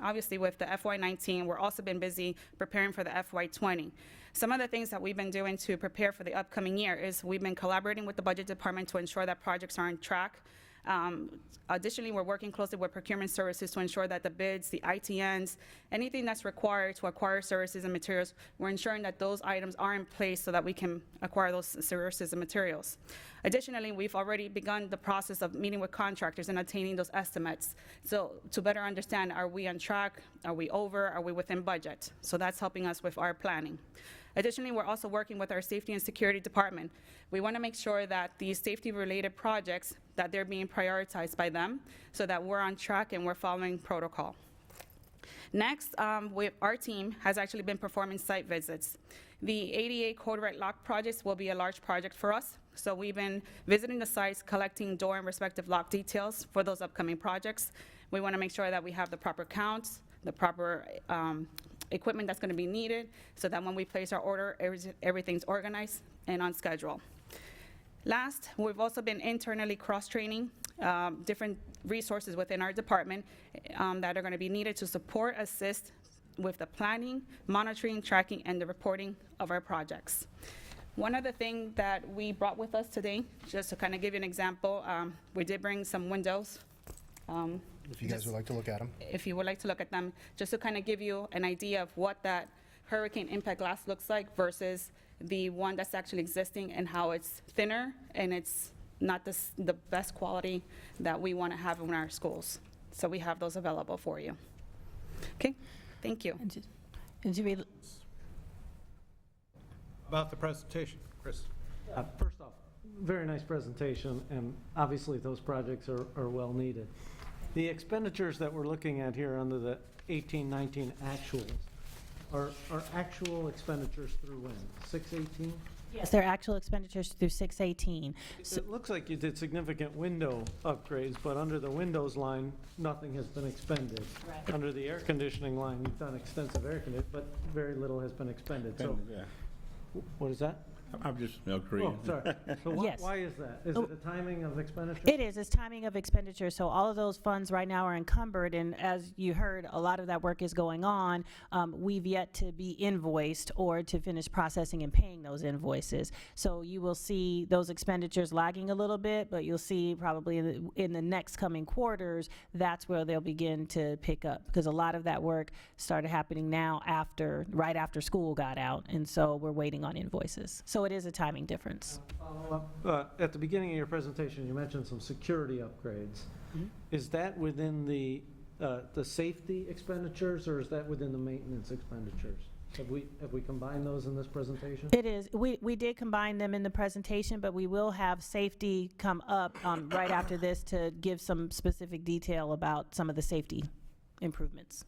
obviously, with the FY19. We're also been busy preparing for the FY20. Some of the things that we've been doing to prepare for the upcoming year is we've been collaborating with the budget department to ensure that projects are on track. Additionally, we're working closely with procurement services to ensure that the bids, the ITNs, anything that's required to acquire services and materials, we're ensuring that those items are in place so that we can acquire those services and materials. Additionally, we've already begun the process of meeting with contractors and obtaining those estimates. So to better understand, are we on track? Are we over? Are we within budget? So that's helping us with our planning. Additionally, we're also working with our safety and security department. We want to make sure that these safety-related projects, that they're being prioritized by them so that we're on track and we're following protocol. Next, our team has actually been performing site visits. The ADA Code Red Lock projects will be a large project for us. So we've been visiting the sites, collecting door and respective lock details for those upcoming projects. We want to make sure that we have the proper counts, the proper equipment that's going to be needed so that when we place our order, everything's organized and on schedule. Last, we've also been internally cross-training different resources within our department that are going to be needed to support, assist with the planning, monitoring, tracking, and the reporting of our projects. One other thing that we brought with us today, just to kind of give you an example, we did bring some windows. If you guys would like to look at them. If you would like to look at them, just to kind of give you an idea of what that hurricane impact glass looks like versus the one that's actually existing and how it's thinner and it's not the best quality that we want to have in our schools. So we have those available for you. Okay, thank you. And to be About the presentation, Chris. First off, very nice presentation, and obviously those projects are well needed. The expenditures that we're looking at here under the 18-19 actuals are actual expenditures through when? 6/18? Yes, they're actual expenditures through 6/18. It looks like you did significant window upgrades, but under the windows line, nothing has been expended. Right. Under the air conditioning line, you've done extensive air conditioning, but very little has been expended. So, Yeah. what is that? I'm just Oh, agreeing. sorry. So Yes. why is that? Is it a timing of expenditure? It is, it's timing of expenditure, so all of those funds right now are encumbered, and as you heard, a lot of that work is going on. We've yet to be invoiced or to finish processing and paying those invoices. So you will see those expenditures lagging a little bit, but you'll see probably in the next coming quarters, that's where they'll begin to pick up, because a lot of that work started happening now right after school got out, and so we're waiting on invoices. So it is a timing difference. At the beginning of your presentation, you mentioned some security upgrades. Is that within the safety expenditures, or is that within the maintenance expenditures? Have we combined those in this presentation? It is. We did combine them in the presentation, but we will have safety come up right after this to give some specific detail about some of the safety improvements.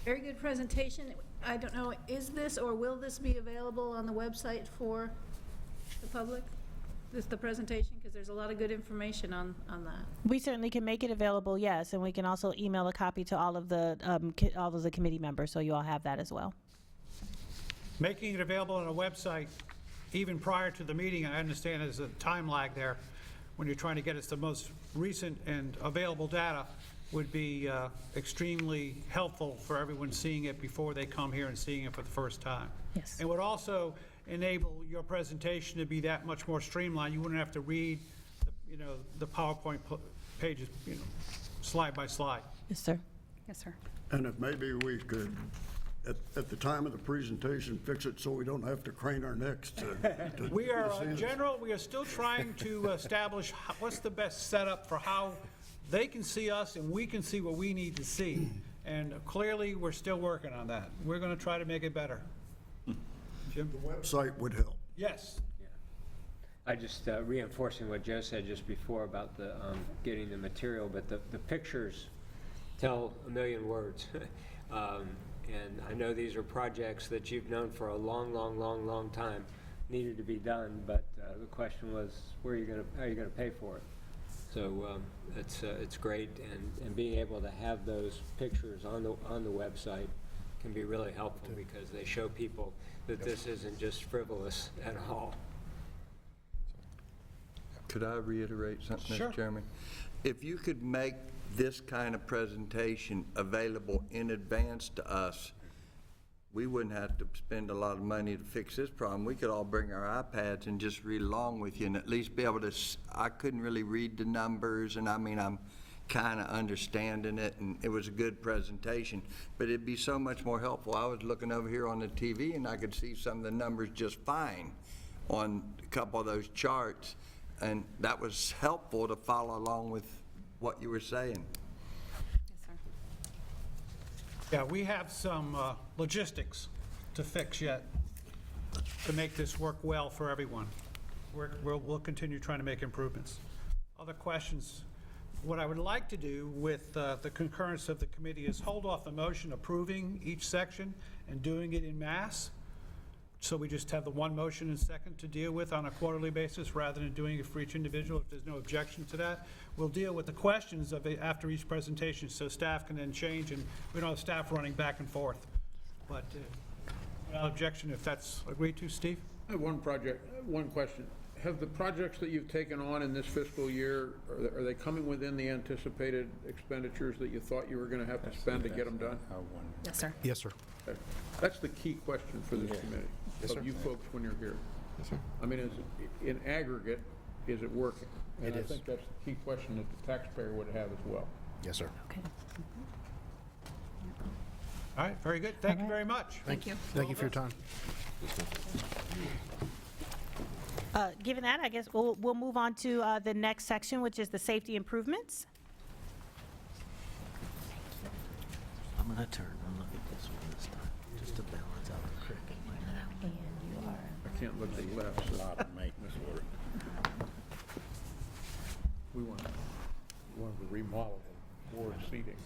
Very good presentation. I don't know, is this or will this be available on the website for the public? The presentation, because there's a lot of good information on that. We certainly can make it available, yes, and we can also email a copy to all of the committee members, so you all have that as well. Making it available on a website, even prior to the meeting, I understand there's a time lag there, when you're trying to get us the most recent and available data, would be extremely helpful for everyone seeing it before they come here and seeing it for the first time. Yes. And would also enable your presentation to be that much more streamlined. You wouldn't have to read, the PowerPoint pages, slide by slide. Yes, sir. Yes, sir. And if maybe we could, at the time of the presentation, fix it so we don't have to crane our necks to We are, see it. General, we are still trying to establish what's the best setup for how they can see us and we can see what we need to see. And clearly, we're still working on that. We're going to try to make it better. Jim? The website would help. Yes. I just reinforcing what Joe said just before about the getting the material, but the pictures tell a million words. And I know these are projects that you've known for a long time needed to be done, but the question was, how are you going to pay for it? So it's great, and being able to have those pictures on the website can be really helpful, because they show people that this isn't just frivolous at all. Could I reiterate something, Sure. Mr. Chairman? If you could make this kind of presentation available in advance to us, we wouldn't have to spend a lot of money to fix this problem. We could all bring our iPads and just read along with you and at least be able to, I couldn't really read the numbers, and I'm kind of understanding it, and it was a good presentation, but it'd be so much more helpful. I was looking over here on the TV and I could see some of the numbers just fine on a couple of those charts, and that was helpful to follow along with what you were saying. Yes, sir. Yeah, we have some logistics to fix yet to make this work well for everyone. We'll continue trying to make improvements. Other questions? What I would like to do with the concurrence of the committee is hold off the motion approving each section and doing it in mass. So we just have the one motion and second to deal with on a quarterly basis rather than doing it for each individual. If there's no objection to that, we'll deal with the questions of it after each presentation, so staff can then change and we don't have staff running back and forth. But without objection, if that's agreed to, Steve? I have one question. Have the projects that you've taken on in this fiscal year, are they coming within the anticipated expenditures that you thought you were going to have to spend to get them done? Yes, sir. Yes, sir. Okay. That's the key question for this committee, Yes, sir. of you folks when you're here. Yes, sir. I mean, in aggregate, is it working? And It I is. think that's the key question that the taxpayer would have as well. Yes, sir. Okay. All right, very good. Thank you very much. Thank you. Thank you for your time. Given that, I guess we'll move on to the next section, which is the safety improvements. I'm going to turn and look at this one this time, just to balance out the cricket. And you are. I can't look to the left, so we want to remodel the board seating.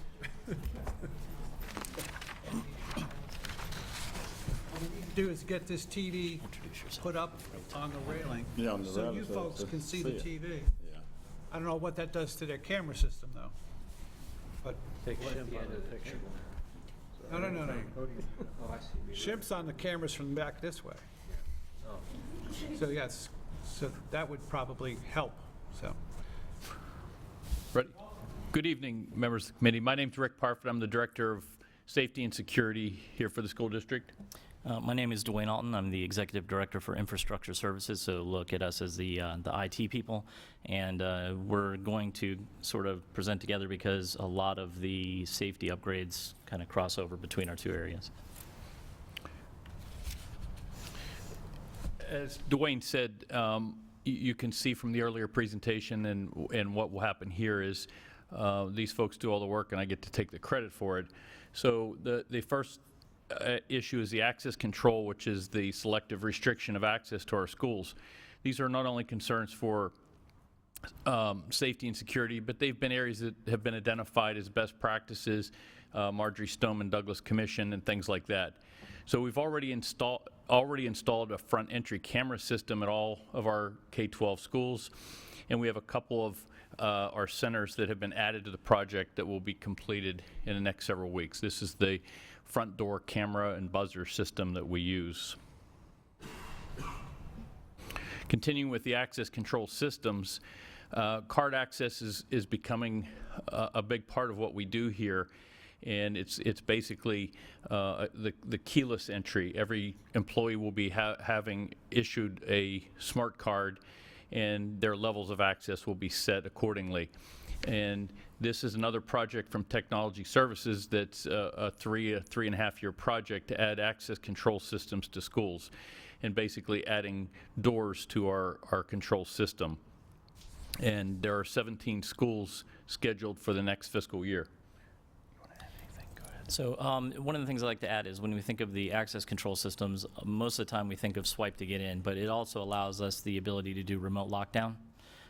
What we need to do is get this TV put up on the railing, Yeah, on the so railing, you so folks to can see see the it. TV. Yeah. I don't know what that does to their camera system, though. But Take Shim out of the picture. No. Shimp's on the cameras from back this way. So yes, so that would probably help, so. Ready? Good evening, members of the committee. My name's Rick Parfit. I'm the Director of Safety and Security here for the school district. My name is Dwayne Alton. I'm the Executive Director for Infrastructure Services, so look at us as the IT people. And we're going to sort of present together because a lot of the safety upgrades kind of cross over between our two areas. As Dwayne said, you can see from the earlier presentation and what will happen here is these folks do all the work and I get to take the credit for it. So the first issue is the access control, which is the selective restriction of access to our schools. These are not only concerns for safety and security, but they've been areas that have been identified as best practices, Marjorie Stoneman Douglas Commission and things like that. So we've already installed a front entry camera system at all of our K-12 schools, and we have a couple of our centers that have been added to the project that will be completed in the next several weeks. This is the front door camera and buzzer system that we use. Continuing with the access control systems, card access is becoming a big part of what we do here, and it's basically the keyless entry. Every employee will be having issued a smart card, and their levels of access will be set accordingly. And this is another project from Technology Services that's a 3.5 year project to add access control systems to schools and basically adding doors to our control system. And there are 17 schools scheduled for the next fiscal year. So one of the things I like to add is when we think of the access control systems, most of the time we think of swipe to get in, but it also allows us the ability to do remote lockdown,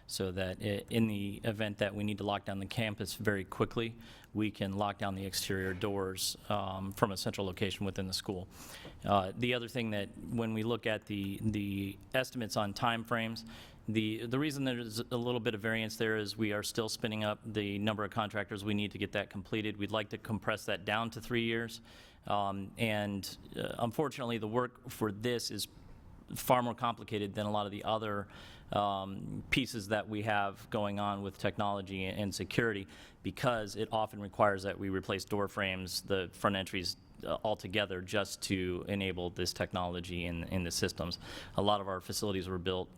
so that in the event that we need to lock down the campus very quickly, we can lock down the exterior doors from a central location within the school. The other thing that when we look at the estimates on time frames, the reason there's a little bit of variance there is we are still spinning up the number of contractors we need to get that completed. We'd like to compress that down to 3 years. Unfortunately, the work for this is far more complicated than a lot of the other pieces that we have going on with technology and security, because it often requires that we replace door frames, the front entries altogether, just to enable this technology in the systems. A lot of our facilities were built,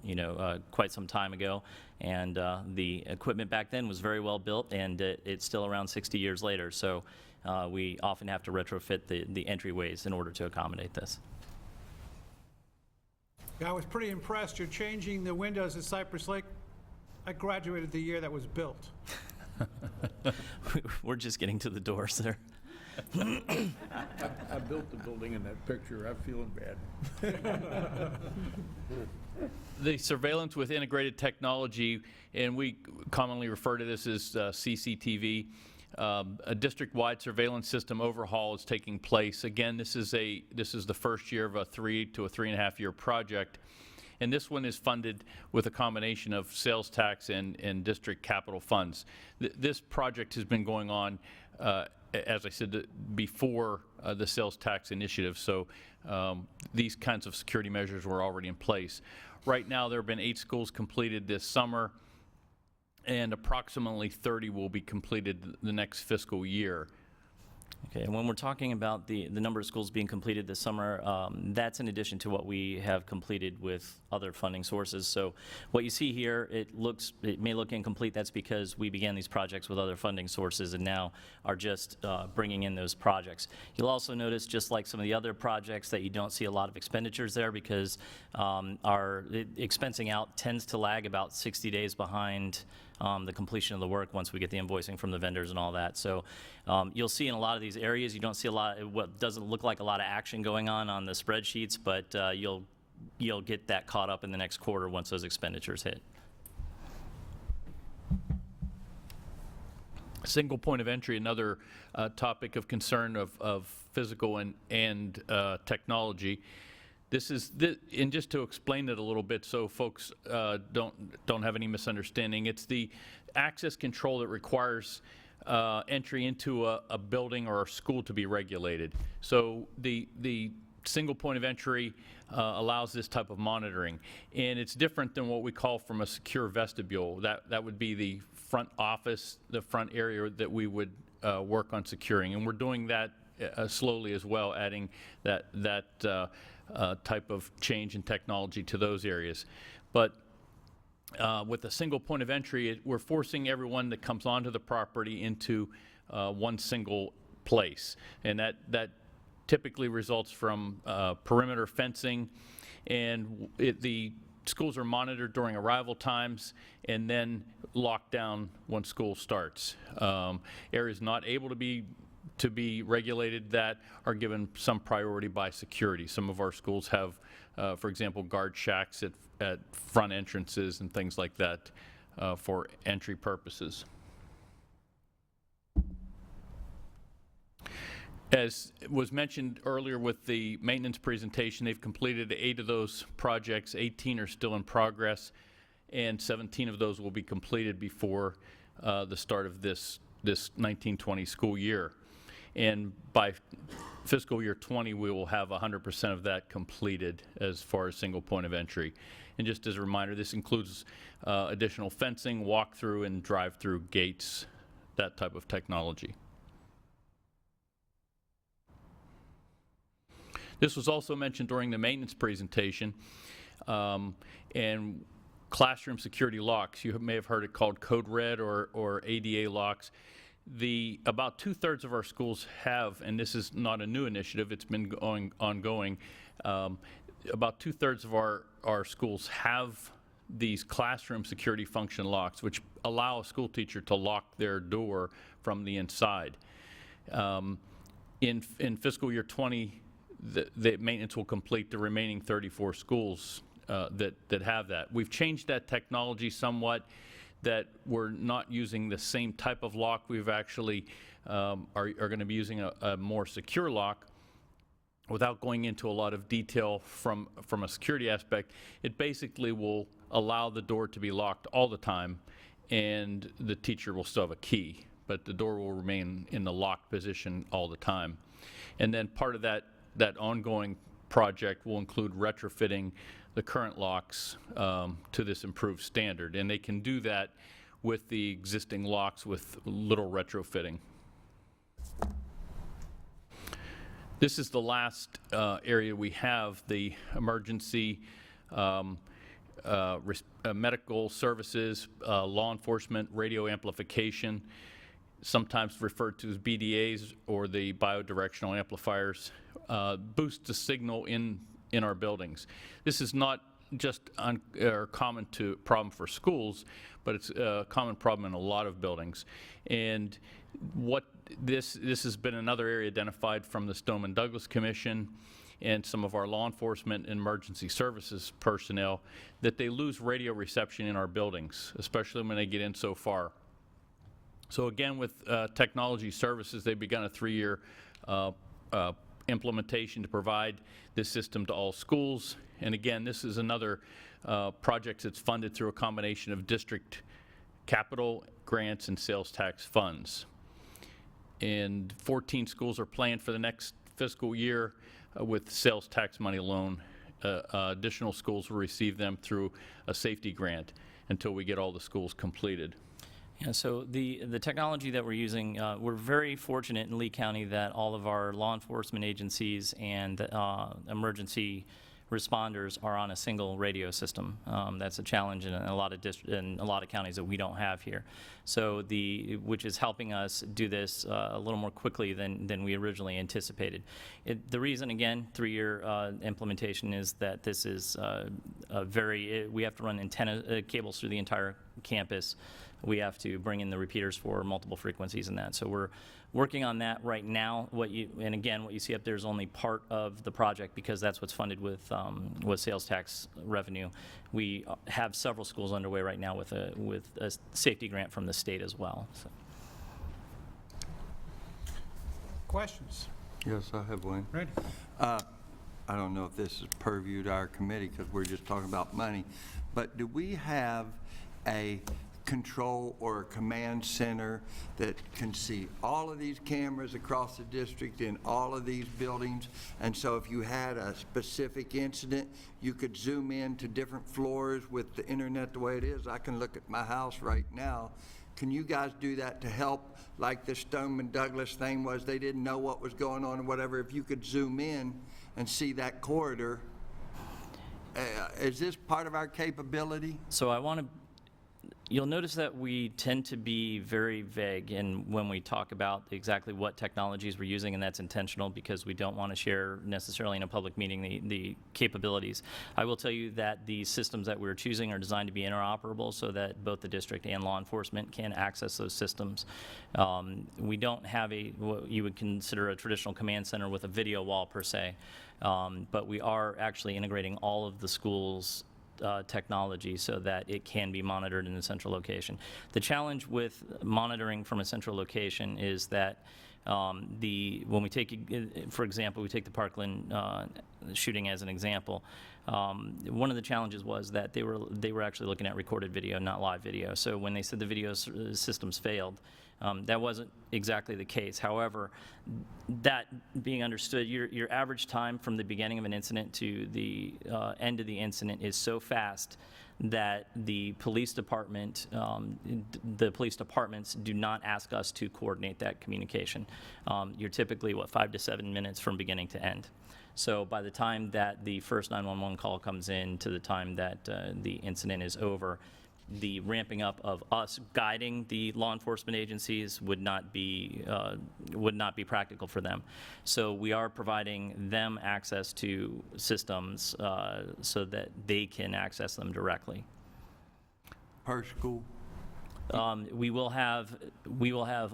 quite some time ago, and the equipment back then was very well built, and it's still around 60 years later. So we often have to retrofit the entryways in order to accommodate this. Yeah, I was pretty impressed. You're changing the windows at Cypress Lake. I graduated the year that was built. We're just getting to the doors there. I built the building in that picture. I'm feeling bad. The surveillance with integrated technology, and we commonly refer to this as CCTV, a district-wide surveillance system overhaul is taking place. Again, this is the first year of a 3 to 3.5 year project, and this one is funded with a combination of sales tax and district capital funds. This project has been going on, as I said, before the sales tax initiative, so these kinds of security measures were already in place. Right now, there have been 8 schools completed this summer, and approximately 30 will be completed the next fiscal year. Okay, and when we're talking about the number of schools being completed this summer, that's in addition to what we have completed with other funding sources. So what you see here, it may look incomplete. That's because we began these projects with other funding sources and now are just bringing in those projects. You'll also notice, just like some of the other projects, that you don't see a lot of expenditures there because our expensing out tends to lag about 60 days behind the completion of the work once we get the invoicing from the vendors and all that. So you'll see in a lot of these areas, you don't see a lot, what doesn't look like a lot of action going on the spreadsheets, but you'll get that caught up in the next quarter once those expenditures hit. Single point of entry, another topic of concern of physical and technology. And just to explain it a little bit so folks don't have any misunderstanding, it's the access control that requires entry into a building or a school to be regulated. So the single point of entry allows this type of monitoring. And it's different than what we call from a secure vestibule. That would be the front office, the front area that we would work on securing. And we're doing that slowly as well, adding that type of change in technology to those areas. But with a single point of entry, we're forcing everyone that comes onto the property into one single place. And that typically results from perimeter fencing, and the schools are monitored during arrival times and then locked down when school starts. Areas not able to be regulated that are given some priority by security. Some of our schools have, for example, guard shacks at front entrances and things like that for entry purposes. As was mentioned earlier with the maintenance presentation, they've completed 8 of those projects. 18 are still in progress, and 17 of those will be completed before the start of this 1920 school year. And by fiscal year 20, we will have 100% of that completed as far as single point of entry. And just as a reminder, this includes additional fencing, walk-through, and drive-through gates, that type of technology. This was also mentioned during the maintenance presentation, and classroom security locks. You may have heard it called Code Red or ADA locks. About 2/3 of our schools have, and this is not a new initiative, it's been ongoing, about 2/3 of our schools have these classroom security function locks, which allow a school teacher to lock their door from the inside. In fiscal year 20, the maintenance will complete the remaining 34 schools that have that. We've changed that technology somewhat, that we're not using the same type of lock. We've actually are going to be using a more secure lock. Without going into a lot of detail from a security aspect, it basically will allow the door to be locked all the time, and the teacher will still have a key, but the door will remain in the locked position all the time. And then part of that ongoing project will include retrofitting the current locks to this improved standard, and they can do that with the existing locks with little retrofitting. This is the last area we have, the emergency medical services, law enforcement, radio amplification, sometimes referred to as BDAs or the biodirectional amplifiers, boost the signal in our buildings. This is not just a common problem for schools, but it's a common problem in a lot of buildings. And what this has been another area identified from the Stoneman Douglas Commission and some of our law enforcement and emergency services personnel, that they lose radio reception in our buildings, especially when they get in so far. So again, with technology services, they've begun a 3-year implementation to provide this system to all schools. And again, this is another project that's funded through a combination of district capital grants and sales tax funds. And 14 schools are planned for the next fiscal year with sales tax money alone. Additional schools will receive them through a safety grant until we get all the schools completed. Yeah, so the technology that we're using, we're very fortunate in Lee County that all of our law enforcement agencies and emergency responders are on a single radio system. That's a challenge in a lot of counties that we don't have here. So which is helping us do this a little more quickly than we originally anticipated. The reason, again, 3-year implementation is that this is we have to run antenna cables through the entire campus. We have to bring in the repeaters for multiple frequencies and that. So we're working on that right now. And again, what you see up there is only part of the project because that's what's funded with sales tax revenue. We have several schools underway right now with a safety grant from the state as well. So. Questions? Yes, I have one. Ready? I don't know if this is purview to our committee because we're just talking about money, but do we have a control or a command center that can see all of these cameras across the district in all of these buildings. And so if you had a specific incident, you could zoom in to different floors with the internet the way it is. I can look at my house right now. Can you guys do that to help, like the Stoneman Douglas thing was, they didn't know what was going on or whatever? If you could zoom in and see that corridor, is this part of our capability? So I want to, you'll notice that we tend to be very vague in when we talk about exactly what technologies we're using, and that's intentional because we don't want to share necessarily in a public meeting the capabilities. I will tell you that the systems that we're choosing are designed to be interoperable so that both the district and law enforcement can access those systems. We don't have what you would consider a traditional command center with a video wall per se, but we are actually integrating all of the schools' technology so that it can be monitored in a central location. The challenge with monitoring from a central location is that when we take, for example, we take the Parkland shooting as an example, one of the challenges was that they were actually looking at recorded video, not live video. So when they said the video systems failed, that wasn't exactly the case. However, that being understood, your average time from the beginning of an incident to the end of the incident is so fast that the police departments do not ask us to coordinate that communication. You're typically, 5 to 7 minutes from beginning to end. So by the time that the first 911 call comes in to the time that the incident is over, the ramping up of us guiding the law enforcement agencies would not be practical for them. So we are providing them access to systems so that they can access them directly. Per school? We will have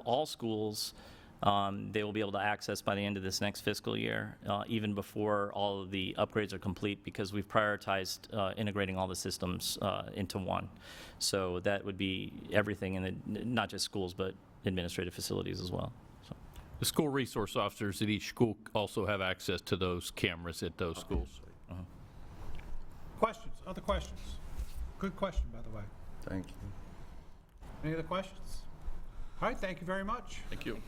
all schools. They will be able to access by the end of this next fiscal year, even before all of the upgrades are complete, because we've prioritized integrating all the systems into one. So that would be everything in not just schools, but administrative facilities as well. So. The school resource officers at each school also have access to those cameras at those schools. Questions? Other questions? Good question, by the way. Thank you. Any other questions? All right, thank you very much. Thank you.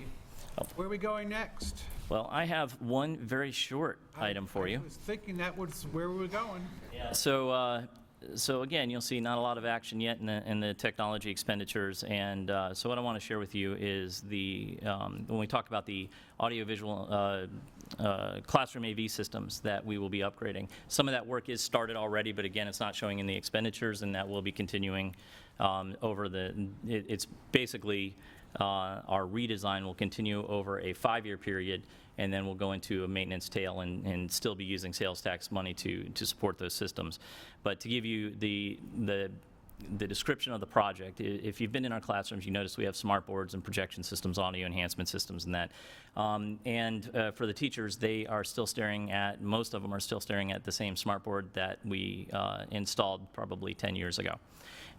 Where are we going next? Well, I have one very short item for you. I was thinking that was where we were going. So again, you'll see not a lot of action yet in the technology expenditures, and so what I want to share with you is when we talk about the audiovisual classroom AV systems that we will be upgrading. Some of that work is started already, but again, it's not showing in the expenditures, and that will be continuing it's basically our redesign will continue over a 5-year period, and then we'll go into a maintenance tail and still be using sales tax money to support those systems. But to give you the description of the project, if you've been in our classrooms, you notice we have smart boards and projection systems, audio enhancement systems, and that. For the teachers, they are still most of them are still staring at the same smart board that we installed probably 10 years ago.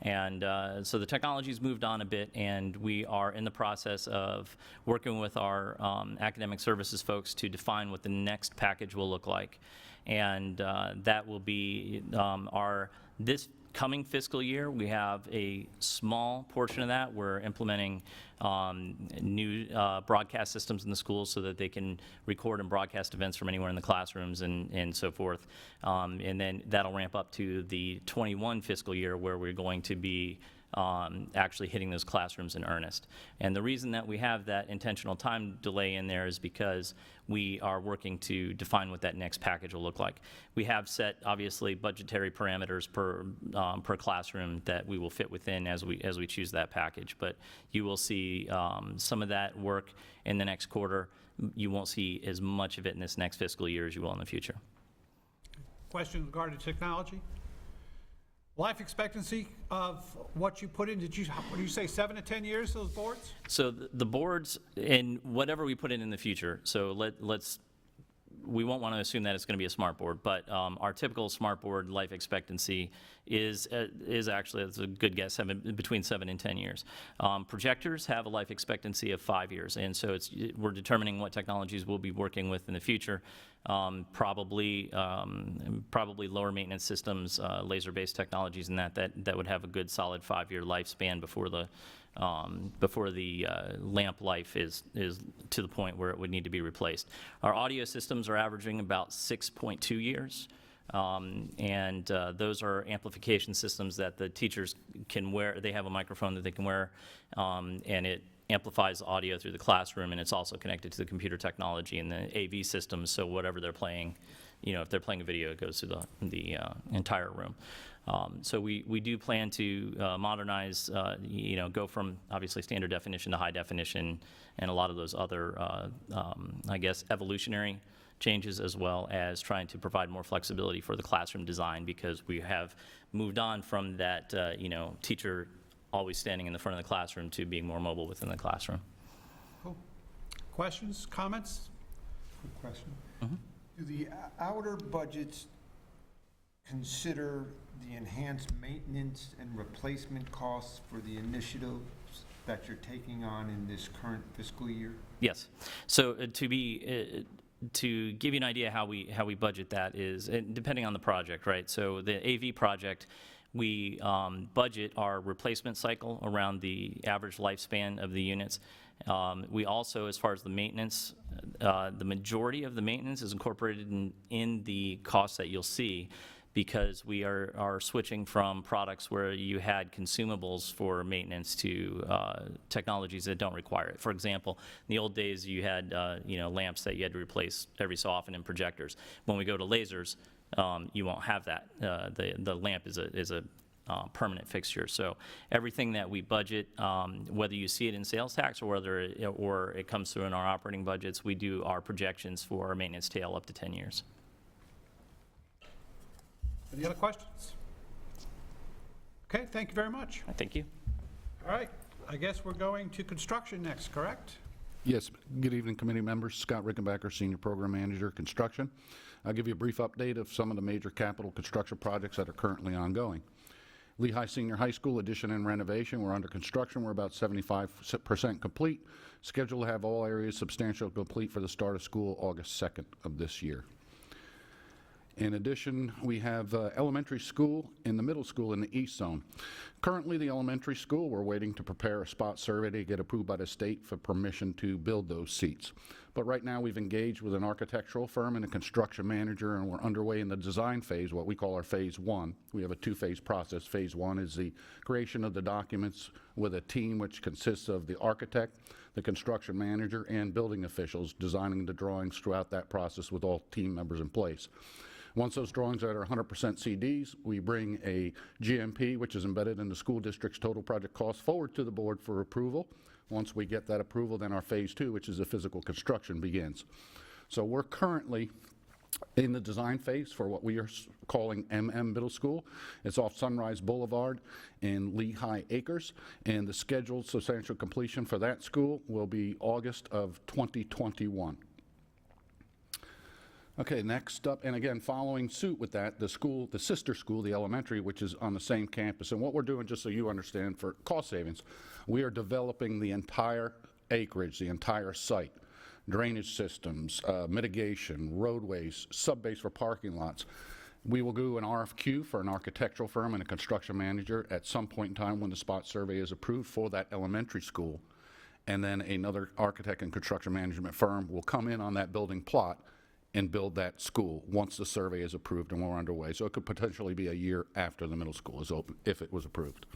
And so the technology's moved on a bit, and we are in the process of working with our academic services folks to define what the next package will look like. And that will be this coming fiscal year. We have a small portion of that. We're implementing new broadcast systems in the schools so that they can record and broadcast events from anywhere in the classrooms and so forth. And then that'll ramp up to the 21 fiscal year where we're going to be actually hitting those classrooms in earnest. And the reason that we have that intentional time delay in there is because we are working to define what that next package will look like. We have set, obviously, budgetary parameters per classroom that we will fit within as we choose that package. But you will see some of that work in the next quarter. You won't see as much of it in this next fiscal year as you will in the future. Question regarding technology? Life expectancy of what you put in, what did you say, 7 to 10 years, those boards? So the boards, and whatever we put in the future, so we won't want to assume that it's going to be a smart board, but our typical smart board life expectancy is actually, it's a good guess, between 7 and 10 years. Projectors have a life expectancy of 5 years, and so we're determining what technologies we'll be working with in the future. probably lower maintenance systems, laser-based technologies, and that would have a good solid 5-year lifespan before the lamp life is to the point where it would need to be replaced. Our audio systems are averaging about 6.2 years. And those are amplification systems that the teachers can wear. They have a microphone that they can wear, and it amplifies audio through the classroom, and it's also connected to the computer technology and the AV systems, so whatever they're playing, if they're playing a video, it goes through the entire room. So we do plan to modernize, go from obviously standard definition to high definition, and a lot of those other, I guess, evolutionary changes, as well as trying to provide more flexibility for the classroom design, because we have moved on from that, teacher always standing in the front of the classroom to being more mobile within the classroom. Cool. Questions, comments? Quick question. Do the outer budgets consider the enhanced maintenance and replacement costs for the initiatives that you're taking on in this current fiscal year? Yes. So to give you an idea how we budget that is, depending on the project, right? So the AV project, we budget our replacement cycle around the average lifespan of the units. We also, as far as the maintenance, the majority of the maintenance is incorporated in the costs that you'll see, because we are switching from products where you had consumables for maintenance to technologies that don't require it. For example, in the old days, you had lamps that you had to replace every so often, and projectors. When we go to lasers, you won't have that. The lamp is a permanent fixture. So everything that we budget, whether you see it in sales tax or whether it comes through in our operating budgets, we do our projections for our maintenance tail up to 10 years. Any other questions? Okay, thank you very much. Thank you. All right, I guess we're going to construction next, correct? Yes. Good evening, committee members. Scott Rickenbacker, Senior Program Manager, Construction. I'll give you a brief update of some of the major capital construction projects that are currently ongoing. Lehigh Senior High School addition and renovation, we're under construction. We're about 75% complete. Scheduled to have all areas substantially complete for the start of school August 2nd of this year. In addition, we have elementary school and the middle school in the east zone. Currently, the elementary school, we're waiting to prepare a spot survey to get approved by the state for permission to build those seats. But right now, we've engaged with an architectural firm and a construction manager, and we're underway in the design phase, what we call our phase one. We have a two-phase process. Phase one is the creation of the documents with a team which consists of the architect, the construction manager, and building officials designing the drawings throughout that process with all team members in place. Once those drawings are 100% CDs, we bring a GMP, which is embedded in the school district's total project cost, forward to the board for approval. Once we get that approval, then our phase two, which is the physical construction, begins. So we're currently in the design phase for what we are calling MM Middle School. It's off Sunrise Boulevard in Lehigh Acres, and the scheduled substantial completion for that school will be August of 2021. Okay, next up, and again, following suit with that, the sister school, the elementary, which is on the same campus. And what we're doing, just so you understand, for cost savings, we are developing the entire acreage, the entire site, drainage systems, mitigation, roadways, subbase for parking lots. We will do an RFQ for an architectural firm and a construction manager at some point in time when the spot survey is approved for that elementary school. And then another architect and construction management firm will come in on that building plot and build that school once the survey is approved and we're underway. So it could potentially be a year after the middle school is open, if it was approved.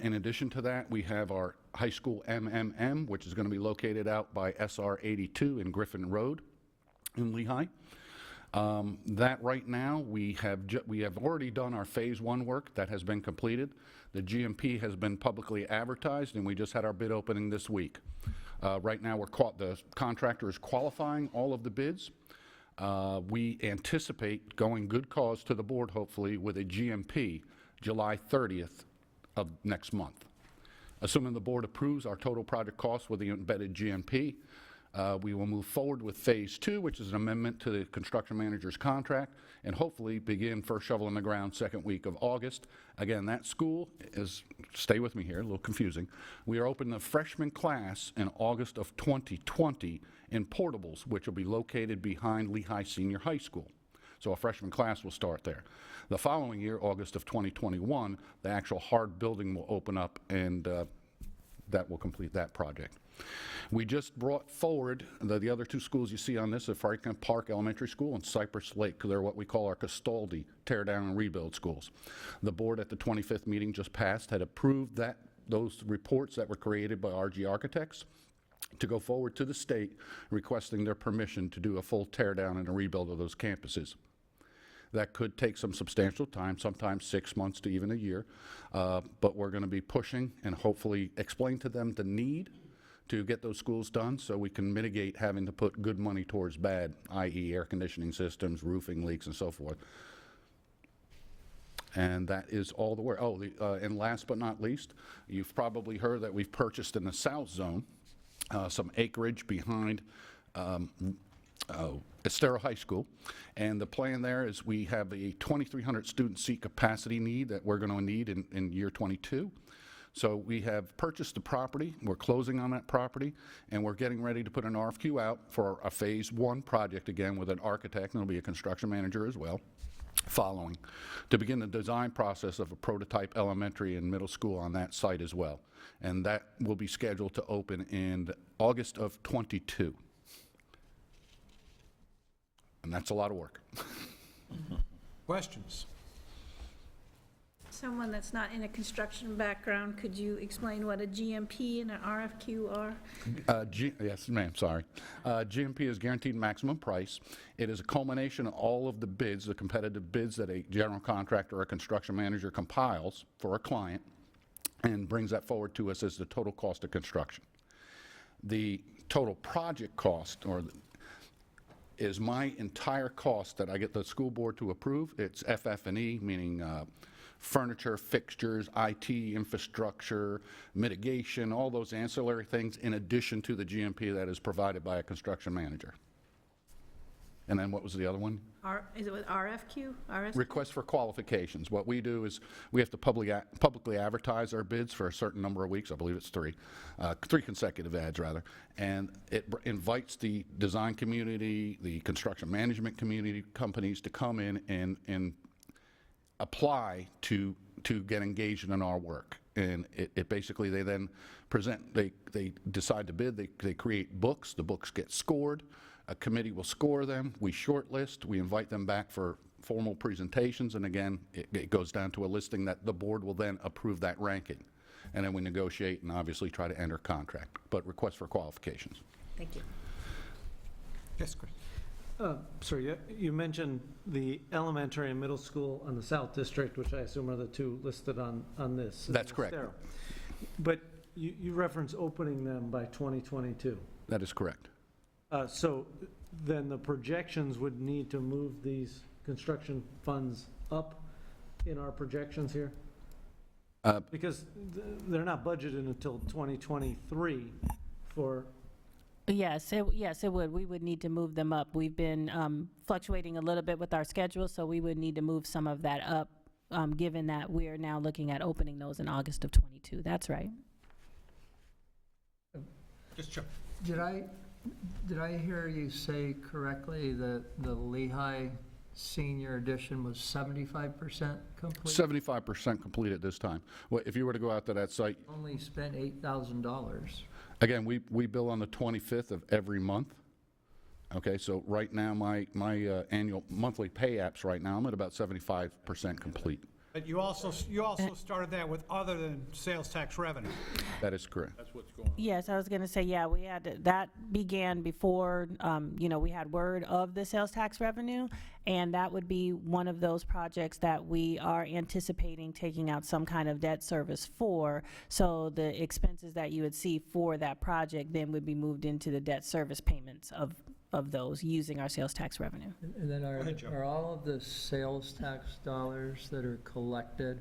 In addition to that, we have our high school MMM, which is going to be located out by SR 82 in Griffin Road in Lehigh. That right now, we have already done our phase one work that has been completed. The GMP has been publicly advertised, and we just had our bid opening this week. Right now, the contractor is qualifying all of the bids. We anticipate going good cause to the board, hopefully, with a GMP July 30th of next month. Assuming the board approves our total project cost with the embedded GMP, We will move forward with Phase 2, which is an amendment to the construction manager's contract, and hopefully begin first shovel in the ground second week of August. Again, that school is, stay with me here, a little confusing. We are opening the freshman class in August of 2020 in Portables, which will be located behind Lehigh Senior High School. So a freshman class will start there. The following year, August of 2021, the actual hard building will open up, and that will complete that project. We just brought forward the other two schools you see on this, are Franklin Park Elementary School and Cypress Lake. They're what we call our Castaldi tear down and rebuild schools. The board at the 25th meeting just passed had approved those reports that were created by RG Architects to go forward to the state requesting their permission to do a full tear down and a rebuild of those campuses. That could take some substantial time, sometimes 6 months to even a year, but we're going to be pushing and hopefully explain to them the need to get those schools done so we can mitigate having to put good money towards bad, i.e. air conditioning systems, roofing leaks, and so forth. And that is all the work. Oh, and last but not least, you've probably heard that we've purchased in the South Zone some acreage behind Estero High School, and the plan there is we have a 2,300 student seat capacity need that we're going to need in year 22. So we have purchased the property, we're closing on that property, and we're getting ready to put an RFQ out for a Phase 1 project again with an architect, and there'll be a construction manager as well, following, to begin the design process of a prototype elementary and middle school on that site as well. And that will be scheduled to open in August of 22. And that's a lot of work. Questions? Someone that's not in a construction background, could you explain what a GMP and an RFQ are? Yes, ma'am, sorry. GMP is guaranteed maximum price. It is a culmination of all of the bids, the competitive bids that a general contractor or a construction manager compiles for a client and brings that forward to us as the total cost of construction. The total project cost is my entire cost that I get the school board to approve. It's FF&E, meaning furniture, fixtures, IT, infrastructure, mitigation, all those ancillary things in addition to the GMP that is provided by a construction manager. And then what was the other one? Is it with RFQ? Request for qualifications. What we do is we have to publicly advertise our bids for a certain number of weeks. I believe it's three consecutive ads rather. And it invites the design community, the construction management community companies to come in and apply to get engaged in our work. And it basically, they then present, they decide to bid, they create books, the books get scored, a committee will score them, we shortlist, we invite them back for formal presentations, and again, it goes down to a listing that the board will then approve that ranking. And then we negotiate and obviously try to enter contract, but request for qualifications. Thank you. Yes, Chris. Sir, you mentioned the elementary and middle school on the South District, which I assume are the two listed on this. That's correct. But you reference opening them by 2022. That is correct. So then the projections would need to move these construction funds up in our projections here? Because they're not budgeted until 2023 for... Yes, it would. We would need to move them up. We've been fluctuating a little bit with our schedule, so we would need to move some of that up, given that we are now looking at opening those in August of 22. That's right. Just check. Did I hear you say correctly that the Lehigh Senior Edition was 75% complete? 75% complete at this time. Well, if you were to go out to that site... Only spent $8,000. Again, we bill on the 25th of every month. Okay, so right now, my annual monthly pay apps right now, I'm at about 75% complete. But you also started that with other than sales tax revenue. That is correct. That's what's going on. Yes, I was going to say, yeah, we had that began before, we had word of the sales tax revenue, and that would be one of those projects that we are anticipating taking out some kind of debt service for. So the expenses that you would see for that project then would be moved into the debt service payments of those using our sales tax revenue. And then are all of the sales tax dollars that are collected,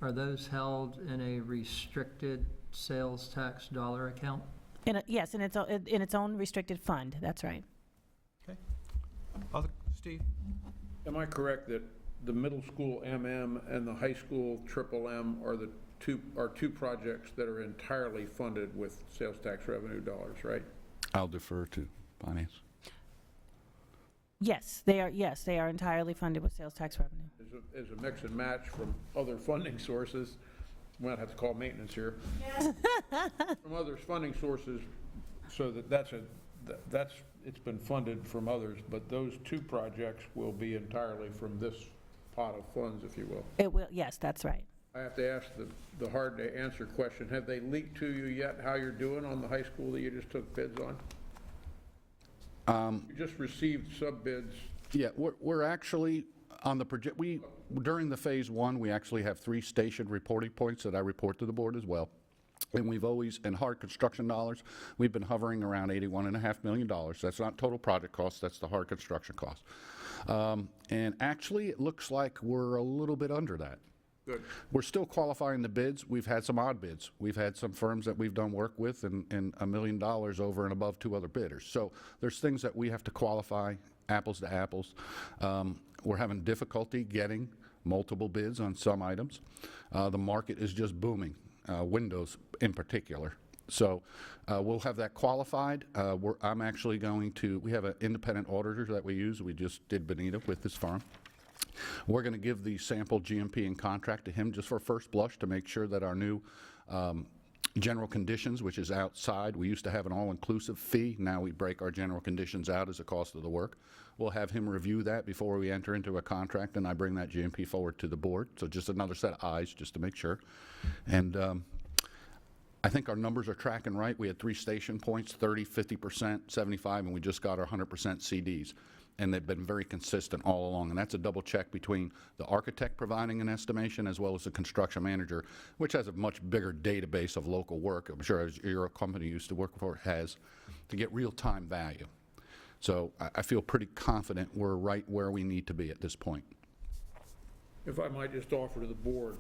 are those held in a restricted sales tax dollar account? Yes, in its own restricted fund, that's right. Okay. Steve? Am I correct that the middle school MM and the high school triple M are two projects that are entirely funded with sales tax revenue dollars, right? I'll defer to finance. Yes, they are entirely funded with sales tax revenue. As a mix and match from other funding sources, we might have to call maintenance here. From other funding sources, so it's been funded from others, but those two projects will be entirely from this pot of funds, if you will. It will, yes, that's right. I have to ask the hard-to-answer question. Have they leaked to you yet how you're doing on the high school that you just took bids on? You just received sub-bids. Yeah, we're actually on the project. During the phase one, we actually have 3 station reporting points that I report to the board as well. And we've always, in hard construction dollars, we've been hovering around $81.5 million. That's not total project cost, that's the hard construction cost. And actually, it looks like we're a little bit under that. Good. We're still qualifying the bids. We've had some odd bids. We've had some firms that we've done work with and $1 million over and above 2 other bidders. So there's things that we have to qualify, apples to apples. We're having difficulty getting multiple bids on some items. The market is just booming, windows in particular. So we'll have that qualified. I'm actually going to, we have an independent auditor that we use. We just did Bonita with this firm. We're going to give the sample GMP and contract to him just for first blush to make sure that our new general conditions, which is outside, we used to have an all-inclusive fee. Now we break our general conditions out as a cost of the work. We'll have him review that before we enter into a contract, and I bring that GMP forward to the board. So just another set of eyes just to make sure. And I think our numbers are tracking right. We had 3 station points, 30, 50%, 75, and we just got our 100% CDs. And they've been very consistent all along. And that's a double check between the architect providing an estimation as well as the construction manager, which has a much bigger database of local work, I'm sure as your company used to work for has, to get real-time value. So I feel pretty confident we're right where we need to be at this point. If I might just offer to the board,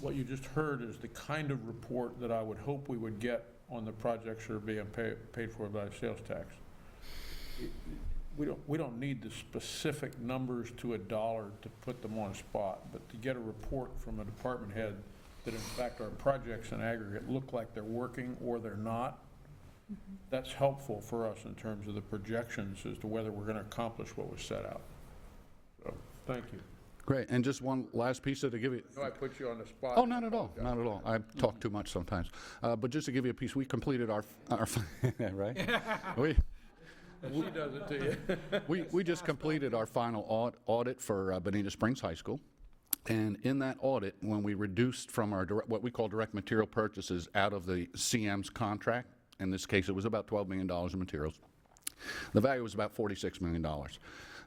what you just heard is the kind of report that I would hope we would get on the projects that are being paid for by sales tax. We don't need the specific numbers to a dollar to put them on a spot, but to get a report from a department head that in fact our projects in aggregate look like they're working or they're not, that's helpful for us in terms of the projections as to whether we're going to accomplish what was set out. So, thank you. Great, and just one last piece to give you. No, I put you on the spot. Oh, not at all, not at all. I talk too much sometimes. But just to give you a piece, we completed our right? She does it to you. We just completed our final audit for Bonita Springs High School. And in that audit, when we reduced from our what we call direct material purchases out of the CM's contract, in this case it was about $12 million in materials, the value was about $46 million.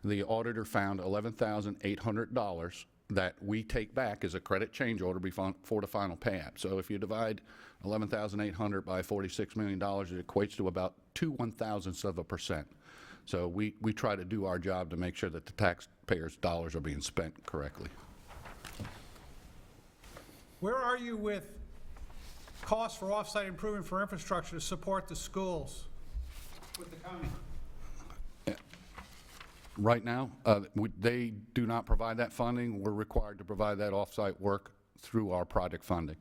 The auditor found $11,800 that we take back as a credit change order before the final payout. So if you divide $11,800 by $46 million, it equates to about 2/1000%. So we try to do our job to make sure that the taxpayers' dollars are being spent correctly. Where are you with costs for off-site improvement for infrastructure to support the schools with the county? Right now, they do not provide that funding. We're required to provide that off-site work through our project funding.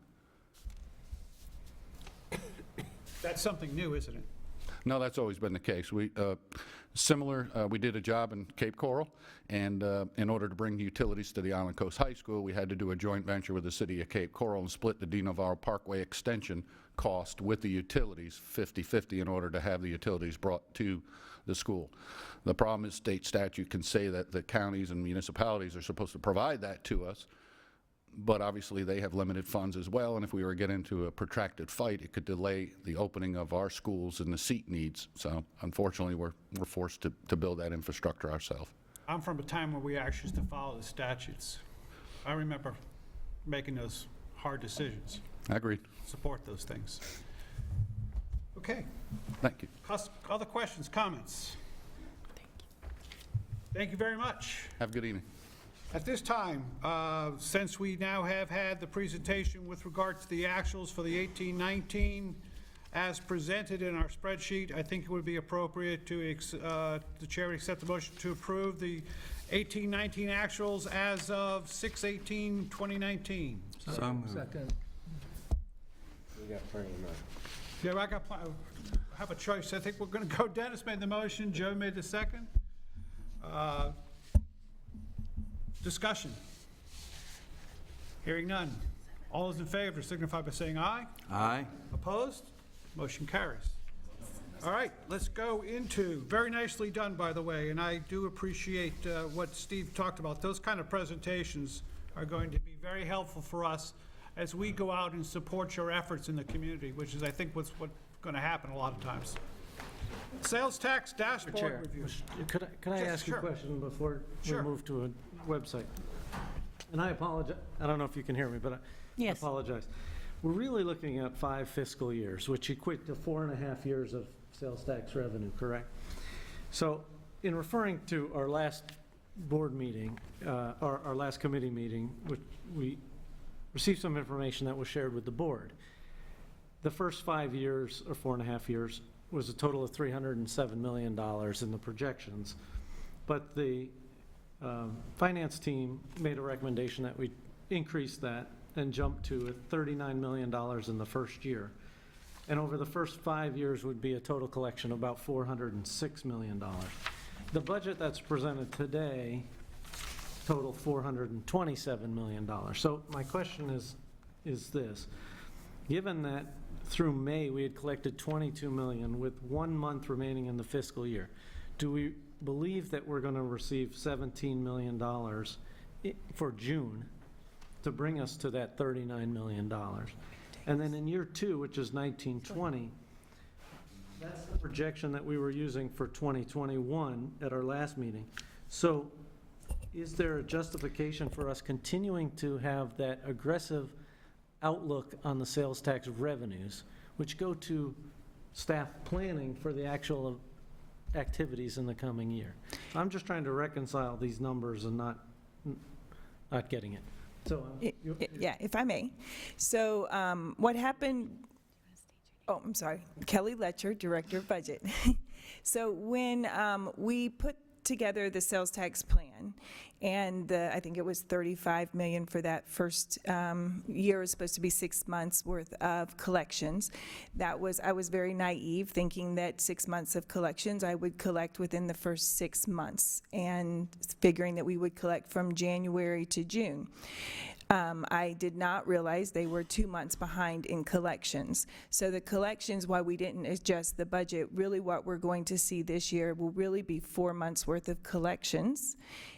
That's something new, isn't it? No, that's always been the case. We did a job in Cape Coral, and in order to bring utilities to the Island Coast High School, we had to do a joint venture with the city of Cape Coral and split the De Navarro Parkway extension cost with the utilities 50-50 in order to have the utilities brought to the school. The problem is state statute can say that the counties and municipalities are supposed to provide that to us, but obviously they have limited funds as well, and if we were to get into a protracted fight, it could delay the opening of our schools and the seat needs. So unfortunately, we're forced to build that infrastructure ourselves. I'm from a time where we actually used to follow the statutes. I remember making those hard decisions. Agreed. Support those things. Okay. Thank you. Other questions, comments? Thank you very much. Have a good evening. At this time, since we now have had the presentation with regard to the actuals for the 18-19 as presented in our spreadsheet, I think it would be appropriate to, the chair would accept the motion to approve the 18-19 actuals as of 6/18/2019. So moved. Second. We got plenty of money. Yeah, I have a choice. I think we're going to go, Dennis made the motion, Joe made the second. Discussion. Hearing none. All those in favor signify by saying aye. Aye. Opposed? Motion carries. All right, let's go into, very nicely done, by the way, and I do appreciate what Steve talked about. Those kind of presentations are going to be very helpful for us as we go out and support your efforts in the community, which is, I think, what's going to happen a lot of times. Sales tax dashboard Chair, review. could I Yes, ask you a sure. question before we Sure. move to a website? And I apologize, I don't know if you can hear me, but I Yes. apologize. We're really looking at 5 fiscal years, which equate to 4.5 years of sales tax revenue, correct? So in referring to our last board meeting, our last committee meeting, which we received some information that was shared with the board. The first 5 years, or 4.5 years, was a total of $307 million in the projections. But the finance team made a recommendation that we increase that and jump to $39 million in the first year. And over the first 5 years would be a total collection of about $406 million. The budget that's presented today total $427 million. So my question is this: given that through May we had collected $22 million with 1 month remaining in the fiscal year, do we believe that we're going to receive $17 million for June to bring us to that $39 million? And then in year 2, which is 1920, that's the projection that we were using for 2021 at our last meeting. So is there a justification for us continuing to have that aggressive outlook on the sales tax revenues, which go to staff planning for the actual activities in the coming year? I'm just trying to reconcile these numbers and not getting it. So, yeah, if I may. So what happened, oh, I'm sorry, Kelly Letcher, Director of Budget. So when we put together the sales tax plan, and I think it was $35 million for that first year. It was supposed to be 6 months worth of collections. I was very naive, thinking that 6 months of collections I would collect within the first 6 months, and figuring that we would collect from January to June. I did not realize they were 2 months behind in collections. So the collections, why we didn't adjust the budget, really what we're going to see this year will really be 4 months worth of collections.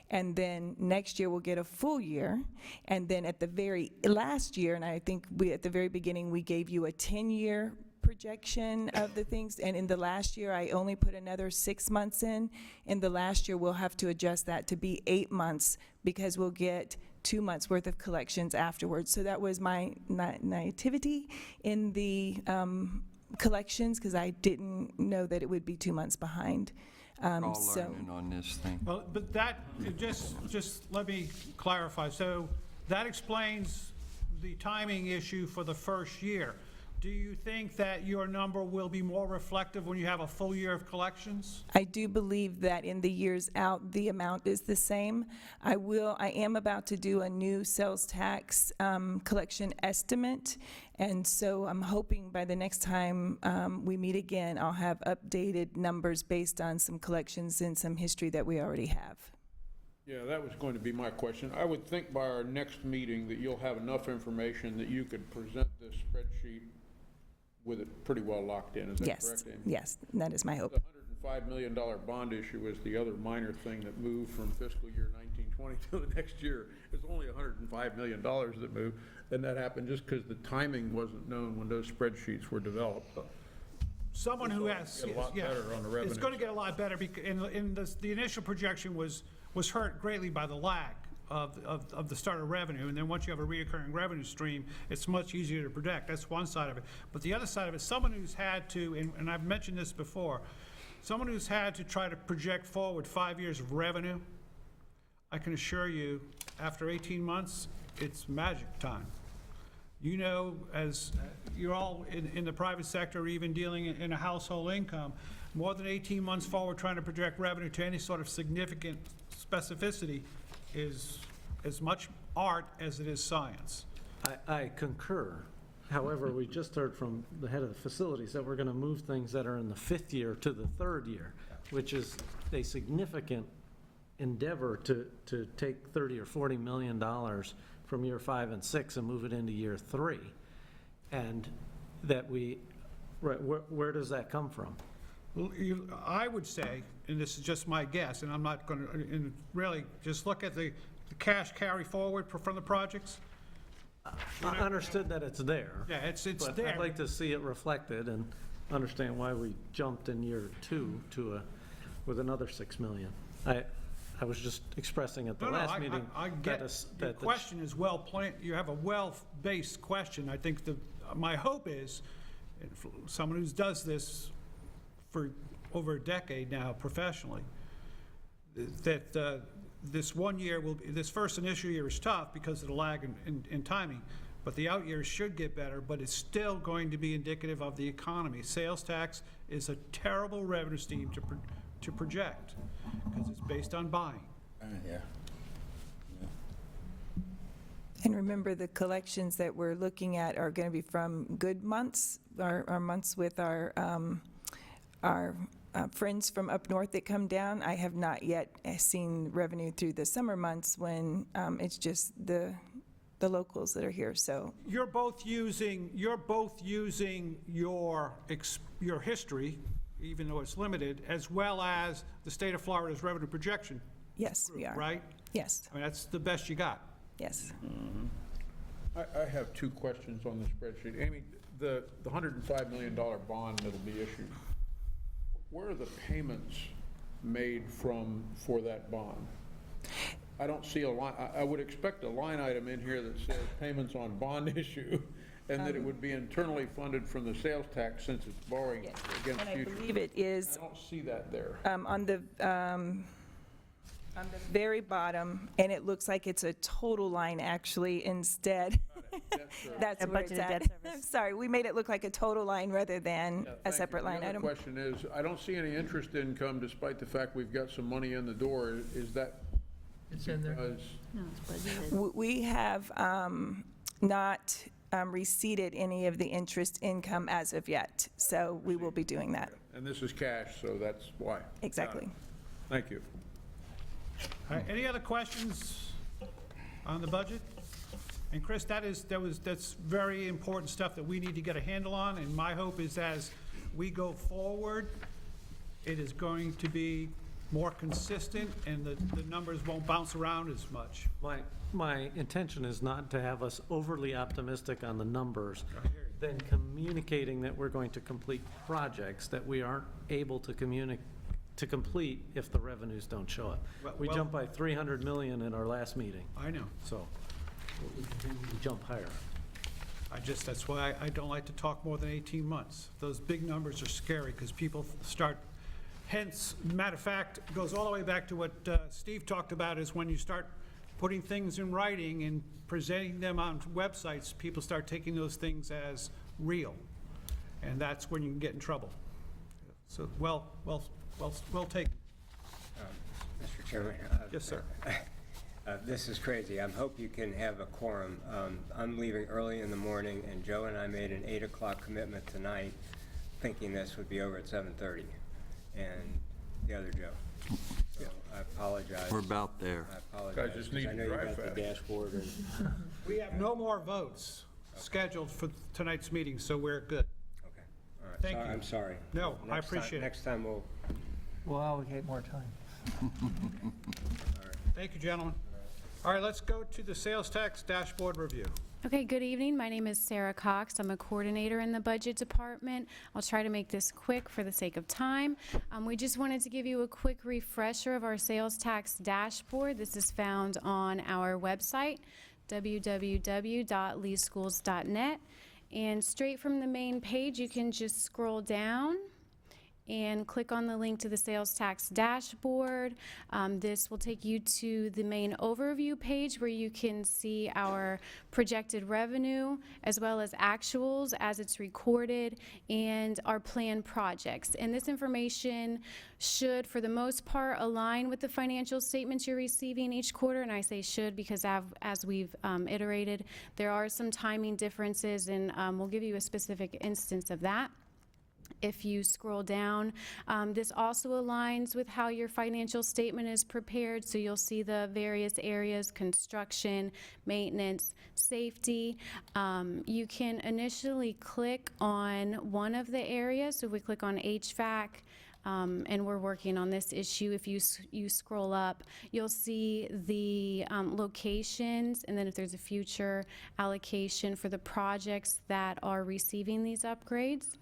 And then next year we'll get a full year. And then at the very last year, and I think at the very beginning, we gave you a 10-year projection of the things, and in the last year I only put another 6 months in. In the last year we'll have to adjust that to be 8 months, because we'll get 2 months worth of collections afterwards. So that was my naivety in the collections, because I didn't know that it would be 2 months behind. All learning on this thing. Well, but that, just let me clarify. So that explains the timing issue for the first year. Do you think that your number will be more reflective when you have a full year of collections? I do believe that in the years out, the amount is the same. I am about to do a new sales tax collection estimate, and so I'm hoping by the next time we meet again, I'll have updated numbers based on some collections and some history that we already have. Yeah, that was going to be my question. I would think by our next meeting that you'll have enough information that you could present this spreadsheet with it pretty well locked in. Is that correct, Amy? Yes, that is my hope. The $105 million bond issue was the other minor thing that moved from fiscal year 1920 to the next year. It's only $105 million that moved, and that happened just because the timing wasn't known when those spreadsheets were developed. Someone who has, Get a lot yeah, better on the revenue. it's going to get a lot better, because the initial projection was hurt greatly by the lag of the start of revenue, and then once you have a reoccurring revenue stream, it's much easier to predict. That's one side of it. But the other side of it, someone who's had to, and I've mentioned this before, someone who's had to try to project forward 5 years of revenue, I can assure you, after 18 months, it's magic time. You know, as you're all in the private sector, or even dealing in a household income, more than 18 months forward, trying to project revenue to any sort of significant specificity is as much art as it is science. I concur. However, we just heard from the head of the facilities that we're going to move things that are in the 5th year to the 3rd year, which is a significant endeavor to take $30 or $40 million from year 5 and 6 and move it into year 3. And that where does that come from? Well, I would say, and this is just my guess, and I'm not going to, really, just look at the cash carry forward from the projects. I understood that it's there. Yeah, it's But there. I'd like to see it reflected and understand why we jumped in year 2 with another $6 million. I was just expressing at the last meeting. I get the question is well planned. You have a well-based question. I think my hope is, someone who does this for over a decade now professionally, that this 1 year this first initial year is tough because of the lag in timing, but the out years should get better, but it's still going to be indicative of the economy. Sales tax is a terrible revenue stream to project because it's based on buying. Yeah. And remember, the collections that we're looking at are going to be from good months, our months with our friends from up north that come down. I have not yet seen revenue through the summer months when it's just the locals that are here, so. You're both using your history, even though it's limited, as well as the state of Florida's revenue projection. Yes, we are. Right? Yes. I mean, that's the best you got. Yes. I have 2 questions on the spreadsheet. Amy, the $105 million bond that'll be issued, where are the payments made for that bond? I don't see a line. I would expect a line item in here that says payments on bond issue, and that it would be internally funded from the sales tax since it's borrowing against And I future. believe it is I don't see that there. on the very bottom, and it looks like it's a total line actually instead. That's where it's budgeted at. debt service. I'm sorry, we made it look like a total line rather than Yeah, a thank separate you. line item. The other question is, I don't see any interest income despite the fact we've got some money in the door. Is that It's in there. because? No, it's budgeted. We have not receipted any of the interest income as of yet, so we will be doing that. And this is cash, so that's why. Exactly. Thank you. All right, any other questions on the budget? And Chris, that's very important stuff that we need to get a handle on, and my hope is as we go forward, it is going to be more consistent and the numbers won't bounce around as much. My intention is not to have us overly optimistic on the numbers, then communicating that we're going to complete projects that we aren't able to complete if the revenues don't show up. We Well- jumped by 300 million in our last meeting, I know. so we continue to jump higher. That's why I don't like to talk more than 18 months. Those big numbers are scary because people start, hence, matter of fact, it goes all the way back to what Steve talked about, is when you start putting things in writing and presenting them on websites, people start taking those things as real. And that's when you can get in trouble. So, well taken. Mr. Chairman? Yes, sir. This is crazy. I hope you can have a quorum. I'm leaving early in the morning, and Joe and I made an 8 o'clock commitment tonight, thinking this would be over at 7:30, and the other Joe. So I apologize. We're about there. I apologize. Guys just need I to know you drive got the fast. dashboard and. We have no more votes scheduled for tonight's meeting, so we're good. Okay, all right. Thank you. I'm sorry. No, I Next time- appreciate it. Next time We'll allocate more time. Thank you, gentlemen. All right, let's go to the sales tax dashboard review. Okay, good evening. My name is Sarah Cox. I'm a coordinator in the budget department. I'll try to make this quick for the sake of time. We just wanted to give you a quick refresher of our sales tax dashboard. This is found on our website, www.leeschools.net. And straight from the main page, you can just scroll down and click on the link to the sales tax dashboard. This will take you to the main overview page where you can see our projected revenue as well as actuals as it's recorded and our planned projects. And this information should, for the most part, align with the financial statements you're receiving each quarter. And I say should because as we've iterated, there are some timing differences, and we'll give you a specific instance of that. If you scroll down, this also aligns with how your financial statement is prepared. So you'll see the various areas: construction, maintenance, safety. You can initially click on one of the areas. So if we click on HVAC, and we're working on this issue, if you scroll up, you'll see the locations, and then if there's a future allocation for the projects that are receiving these upgrades.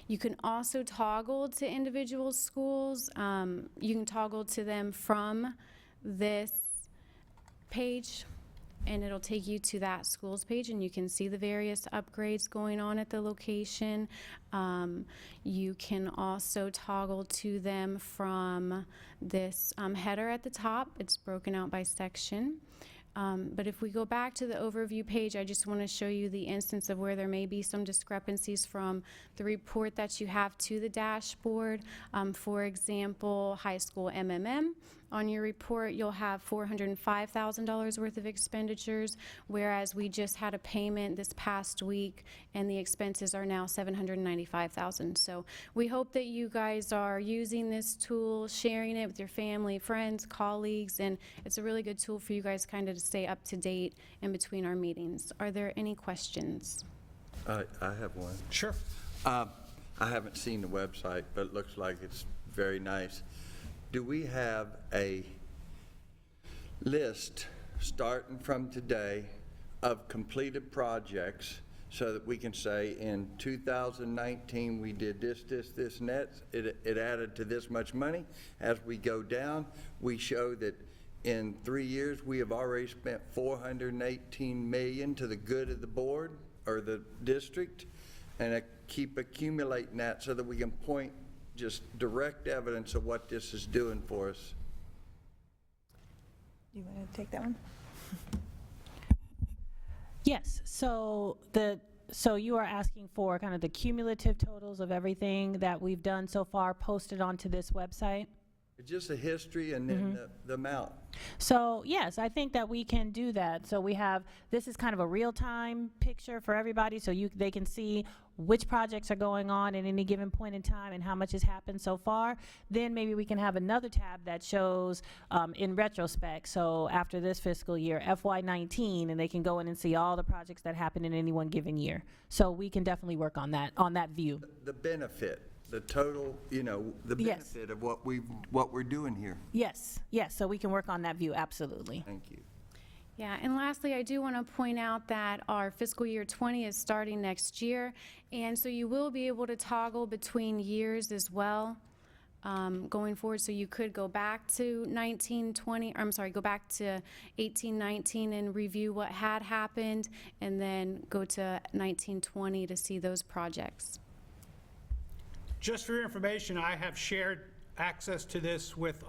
You can also toggle to individual schools. You can toggle to them from this page, and it'll take you to that schools page, and you can see the various upgrades going on at the location. You can also toggle to them from this header at the top. It's broken out by section. But if we go back to the overview page, I just want to show you the instance of where there may be some discrepancies from the report that you have to the dashboard. For example, high school MMM. On your report, you'll have $405,000 worth of expenditures, whereas we just had a payment this past week, and the expenses are now $795,000. So we hope that you guys are using this tool, sharing it with your family, friends, colleagues, and it's a really good tool for you guys kind of to stay up to date in between our meetings. Are there any questions? I have one. Sure. I haven't seen the website, but it looks like it's very nice. Do we have a list starting from today of completed projects so that we can say in 2019 we did this, and that, it added to this much money? As we go down, we show that in 3 years we have already spent $418 million to the good of the board or the district, and keep accumulating that so that we can point just direct evidence of what this is doing for us. You want to take that one? Yes, so you are asking for kind of the cumulative totals of everything that we've done so far posted onto this website? Just a history and then the amount. So yes, I think that we can do that. So we have, this is kind of a real-time picture for everybody, so they can see which projects are going on at any given point in time and how much has happened so far. Then maybe we can have another tab that shows in retrospect, so after this fiscal year, FY19, and they can go in and see all the projects that happened in any one given year. So we can definitely work on that view. The benefit, the total, the benefit of what we're doing here. Yes, so we can work on that view, absolutely. Thank you. Yeah, and lastly, I do want to point out that our fiscal year 20 is starting next year, and so you will be able to toggle between years as well going forward. So you could go back to 1920, go back to 1819 and review what had happened, and then go to 1920 to see those projects. Just for your information, I have shared access to this with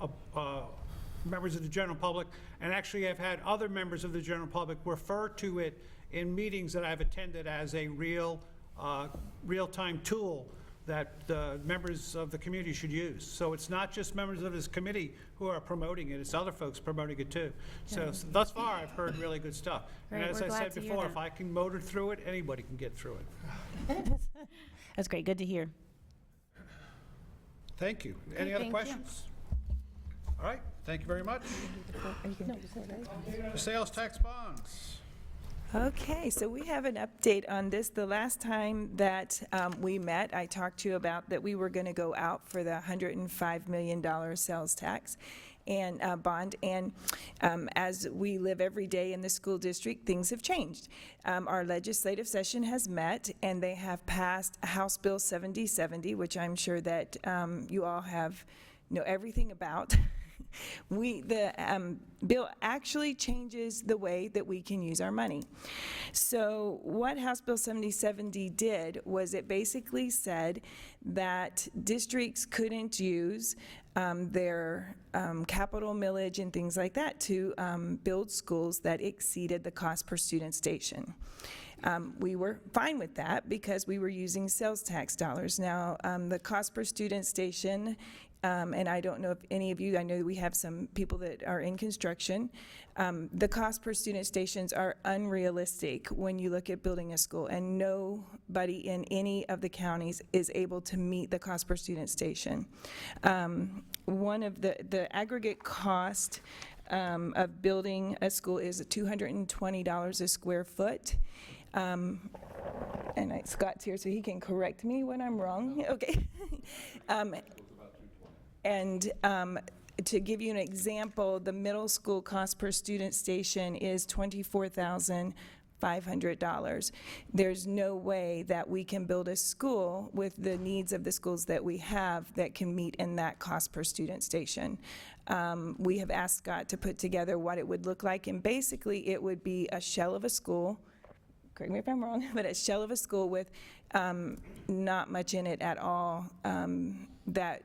members of the general public, and actually I've had other members of the general public refer to it in meetings that I've attended as a real-time tool that members of the community should use. So it's not just members of this committee who are promoting it, it's other folks promoting it too. So thus far, I've heard really good stuff. And Great, as we're I glad said to hear before, that. if I can motor through it, anybody can get through it. That's great, good to hear. Thank you. Any other thank you. questions? All right, thank you very much. The sales tax bonds. Okay, so we have an update on this. The last time that we met, I talked to you about that we were going to go out for the $105 million sales tax and bond. And as we live every day in the school district, things have changed. Our legislative session has met, and they have passed House Bill 7070, which I'm sure that you all know everything about. The bill actually changes the way that we can use our money. So what House Bill 7070 did was it basically said that districts couldn't use their capital millage and things like that to build schools that exceeded the cost per student station. We were fine with that because we were using sales tax dollars. Now, the cost per student station, and I don't know if any of you, I know we have some people that are in construction, the cost per student stations are unrealistic when you look at building a school, and nobody in any of the counties is able to meet the cost per student station. One of the aggregate cost of building a school is $220 a square foot. And Scott's here, so he can correct me when I'm wrong. Okay. And to give you an example, the middle school cost per student station is $24,500. There's no way that we can build a school with the needs of the schools that we have that can meet in that cost per student station. We have asked Scott to put together what it would look like, and basically it would be a shell of a school, correct me if I'm wrong, but a shell of a school with not much in it at all that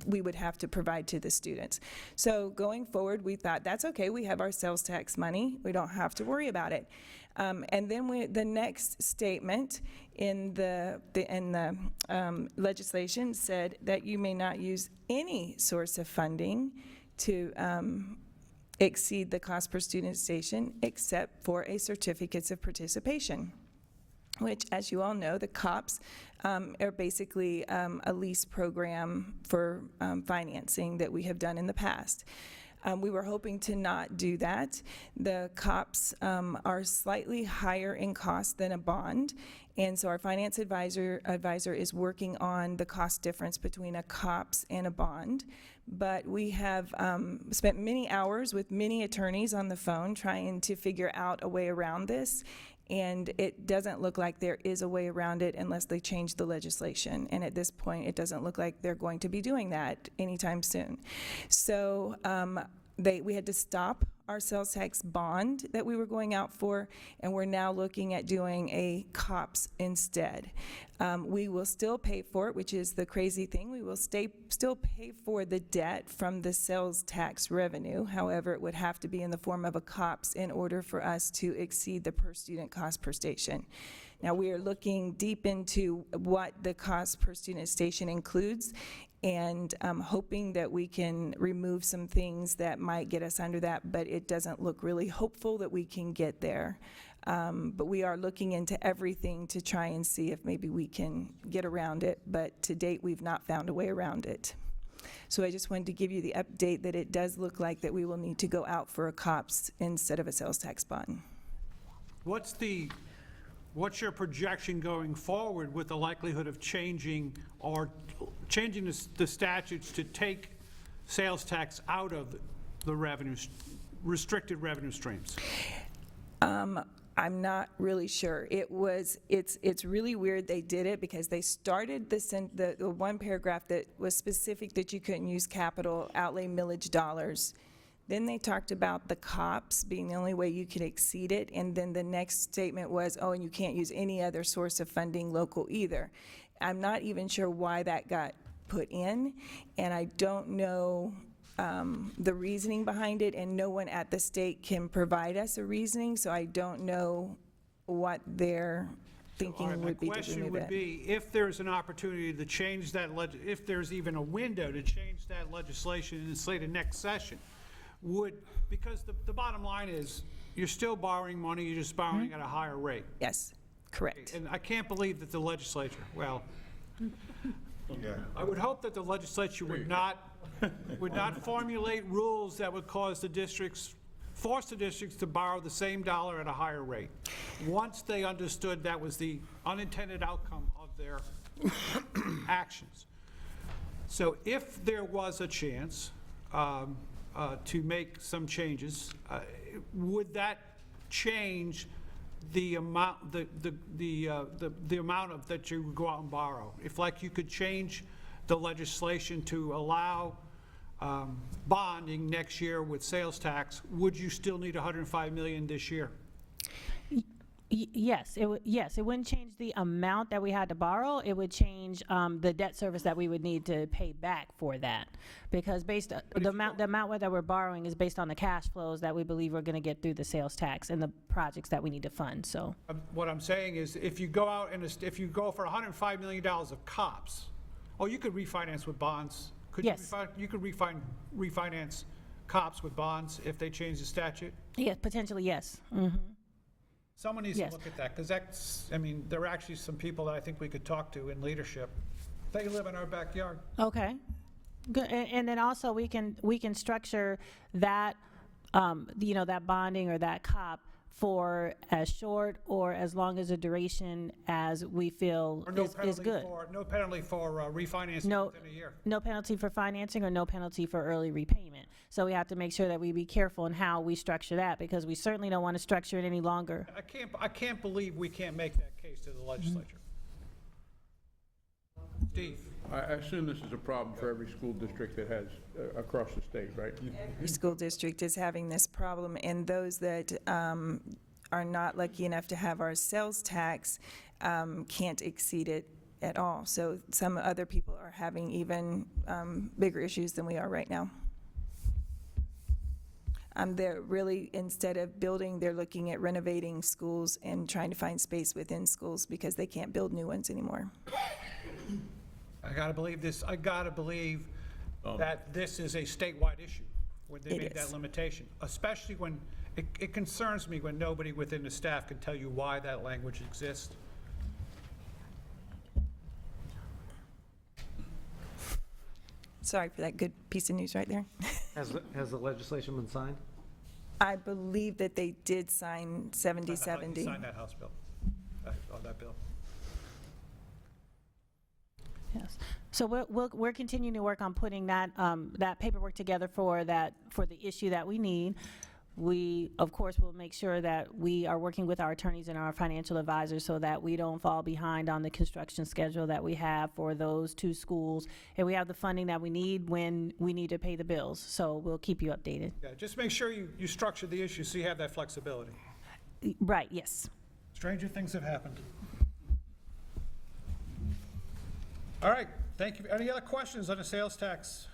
we would have to provide to the students. So going forward, we thought, that's okay, we have our sales tax money, we don't have to worry about it. And then the next statement in the legislation said that you may not use any source of funding to exceed the cost per student station except for a certificates of participation, which, as you all know, the COPS are basically a lease program for financing that we have done in the past. We were hoping to not do that. The COPS are slightly higher in cost than a bond, and so our finance advisor is working on the cost difference between a COPS and a bond. But we have spent many hours with many attorneys on the phone trying to figure out a way around this, and it doesn't look like there is a way around it unless they change the legislation. And at this point, it doesn't look like they're going to be doing that anytime soon. So we had to stop our sales tax bond that we were going out for, and we're now looking at doing a COPS instead. We will still pay for it, which is the crazy thing. We will still pay for the debt from the sales tax revenue. However, it would have to be in the form of a COPS in order for us to exceed the per student cost per station. Now, we are looking deep into what the cost per student station includes, and hoping that we can remove some things that might get us under that, but it doesn't look really hopeful that we can get there. But we are looking into everything to try and see if maybe we can get around it, but to date, we've not found a way around it. So I just wanted to give you the update that it does look like that we will need to go out for a COPS instead of a sales tax bond. What's your projection going forward with the likelihood of changing the statutes to take sales tax out of the restricted revenue streams? I'm not really sure. It's really weird they did it because they started the one paragraph that was specific that you couldn't use capital outlay millage dollars. Then they talked about the COPS being the only way you could exceed it, and then the next statement was, oh, and you can't use any other source of funding local either. I'm not even sure why that got put in, and I don't know the reasoning behind it, and no one at the state can provide us a reasoning, so I don't know what their thinking would be to remove it. My question would be, if there's an opportunity to change that, if there's even a window to change that legislation in, say, the next session, because the bottom line is, you're still borrowing money, you're just borrowing at a higher rate. Yes, correct. And I can't believe that the legislature, I would hope that the legislature would not formulate rules that would force the districts to borrow the same dollar at a higher rate. Once they understood that was the unintended outcome of their actions. So if there was a chance to make some changes, would that change the amount the amount of that you would go out and borrow? If, like, you could change the legislation to allow bonding next year with sales tax, would you still need 105 million this year? Yes, it wouldn't change the amount that we had to borrow. It would change the debt service that we would need to pay back for that. Because the amount that we're borrowing is based on the cash flows that we believe we're going to get through the sales tax and the projects that we need to fund, so. What I'm saying is, if you go out and if you go for $105 million of COPS, you could refinance with bonds. Yes. You could refinance COPS with bonds if they change the statute? Yes, potentially, yes. Mm-hmm. Someone needs to look at that, because there are actually some people that I think we could talk to in leadership. They live in our backyard. Okay, good. And then also we can structure that, that bonding or that COP for as short or as long as a duration as we feel is good. No penalty for refinancing within a year. No penalty for financing or no penalty for early repayment. So we have to make sure that we be careful in how we structure that, because we certainly don't want to structure it any longer. I can't believe we can't make that case to the legislature. Steve? I assume this is a problem for every school district that has, across the state, right? Every school district is having this problem, and those that are not lucky enough to have our sales tax can't exceed it at all. So some other people are having even bigger issues than we are right now. They're really, instead of building, they're looking at renovating schools and trying to find space within schools because they can't build new ones anymore. I gotta believe this. I gotta believe that this is a statewide issue when they made that limitation, especially when it concerns me when nobody within the staff can tell you why that language exists. Sorry for that good piece of news right there. Has the legislation been signed? I believe that they did sign 7070. Sign that House bill, that bill. Yes. So we're continuing to work on putting that paperwork together for the issue that we need. We, of course, will make sure that we are working with our attorneys and our financial advisors so that we don't fall behind on the construction schedule that we have for those two schools. And we have the funding that we need when we need to pay the bills. So we'll keep you updated. Yeah, just make sure you structure the issue so you have that flexibility. Right, yes. Stranger things have happened. All right, thank you. Any other questions on the sales tax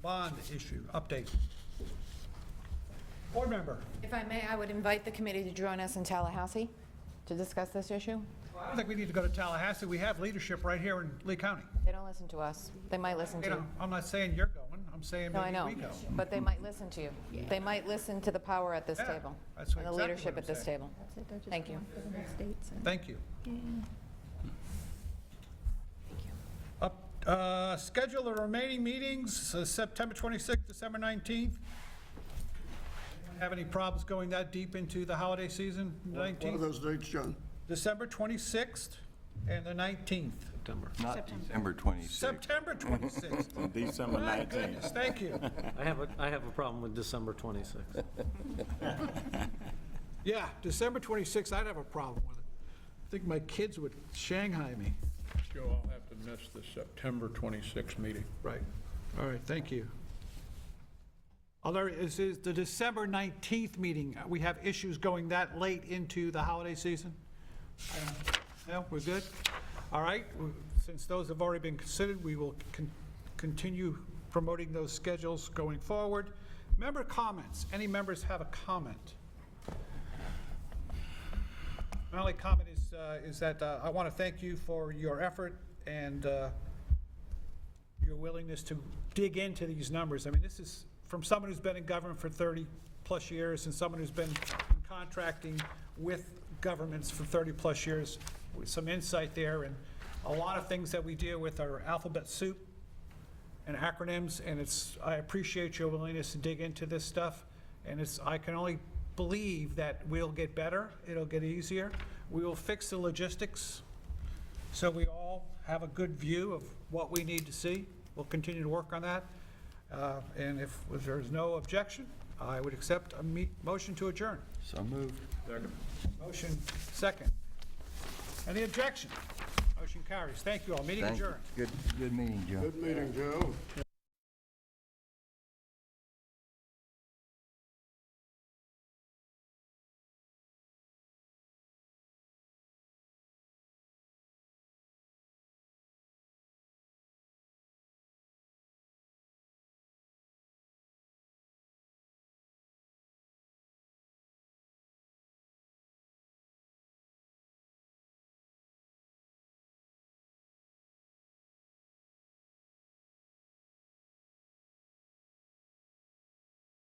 bond issue update? Board member? If I may, I would invite the committee to join us in Tallahassee to discuss this issue. I don't think we need to go to Tallahassee. We have leadership right here in Lee County. They don't listen to us. They might listen to you. I'm not saying you're going. I'm saying No, I maybe know, we go. but they might listen to you. They might listen to the power at this table that's and the exactly leadership what at I'm this saying. table. Thank you. Thank you. Schedule the remaining meetings, September 26th, December 19th. Have any problems going that deep into the holiday season, 19th? What are those dates, John? December 26th and the 19th. September. Not December 26th. September 26th. December My 19th. goodness, thank you. I have a problem with December 26th. Yeah, December 26th, I'd have a problem with it. I think my kids would Shanghai me. Joe, I'll have to miss the September 26th meeting. Right. All right, thank you. Although, is the December 19th meeting, we have issues going that late into the holiday season? No, we're good? All right, since those have already been considered, we will continue promoting those schedules going forward. Member comments. Any members have a comment? My only comment is that I want to thank you for your effort and your willingness to dig into these numbers. I mean, this is from someone who's been in government for 30-plus years and someone who's been in contracting with governments for 30-plus years, with some insight there. And a lot of things that we deal with are alphabet soup and acronyms, and I appreciate your willingness to dig into this stuff. And I can only believe that we'll get better, it'll get easier. We will fix the logistics so we all have a good view of what we need to see. We'll continue to work on that. And if there's no objection, I would accept a motion to adjourn. So moved. Second. Motion second. Any objection? Motion carries. Thank you all. Meeting Thank you. adjourned. Good meeting, Joe. Good meeting, Joe.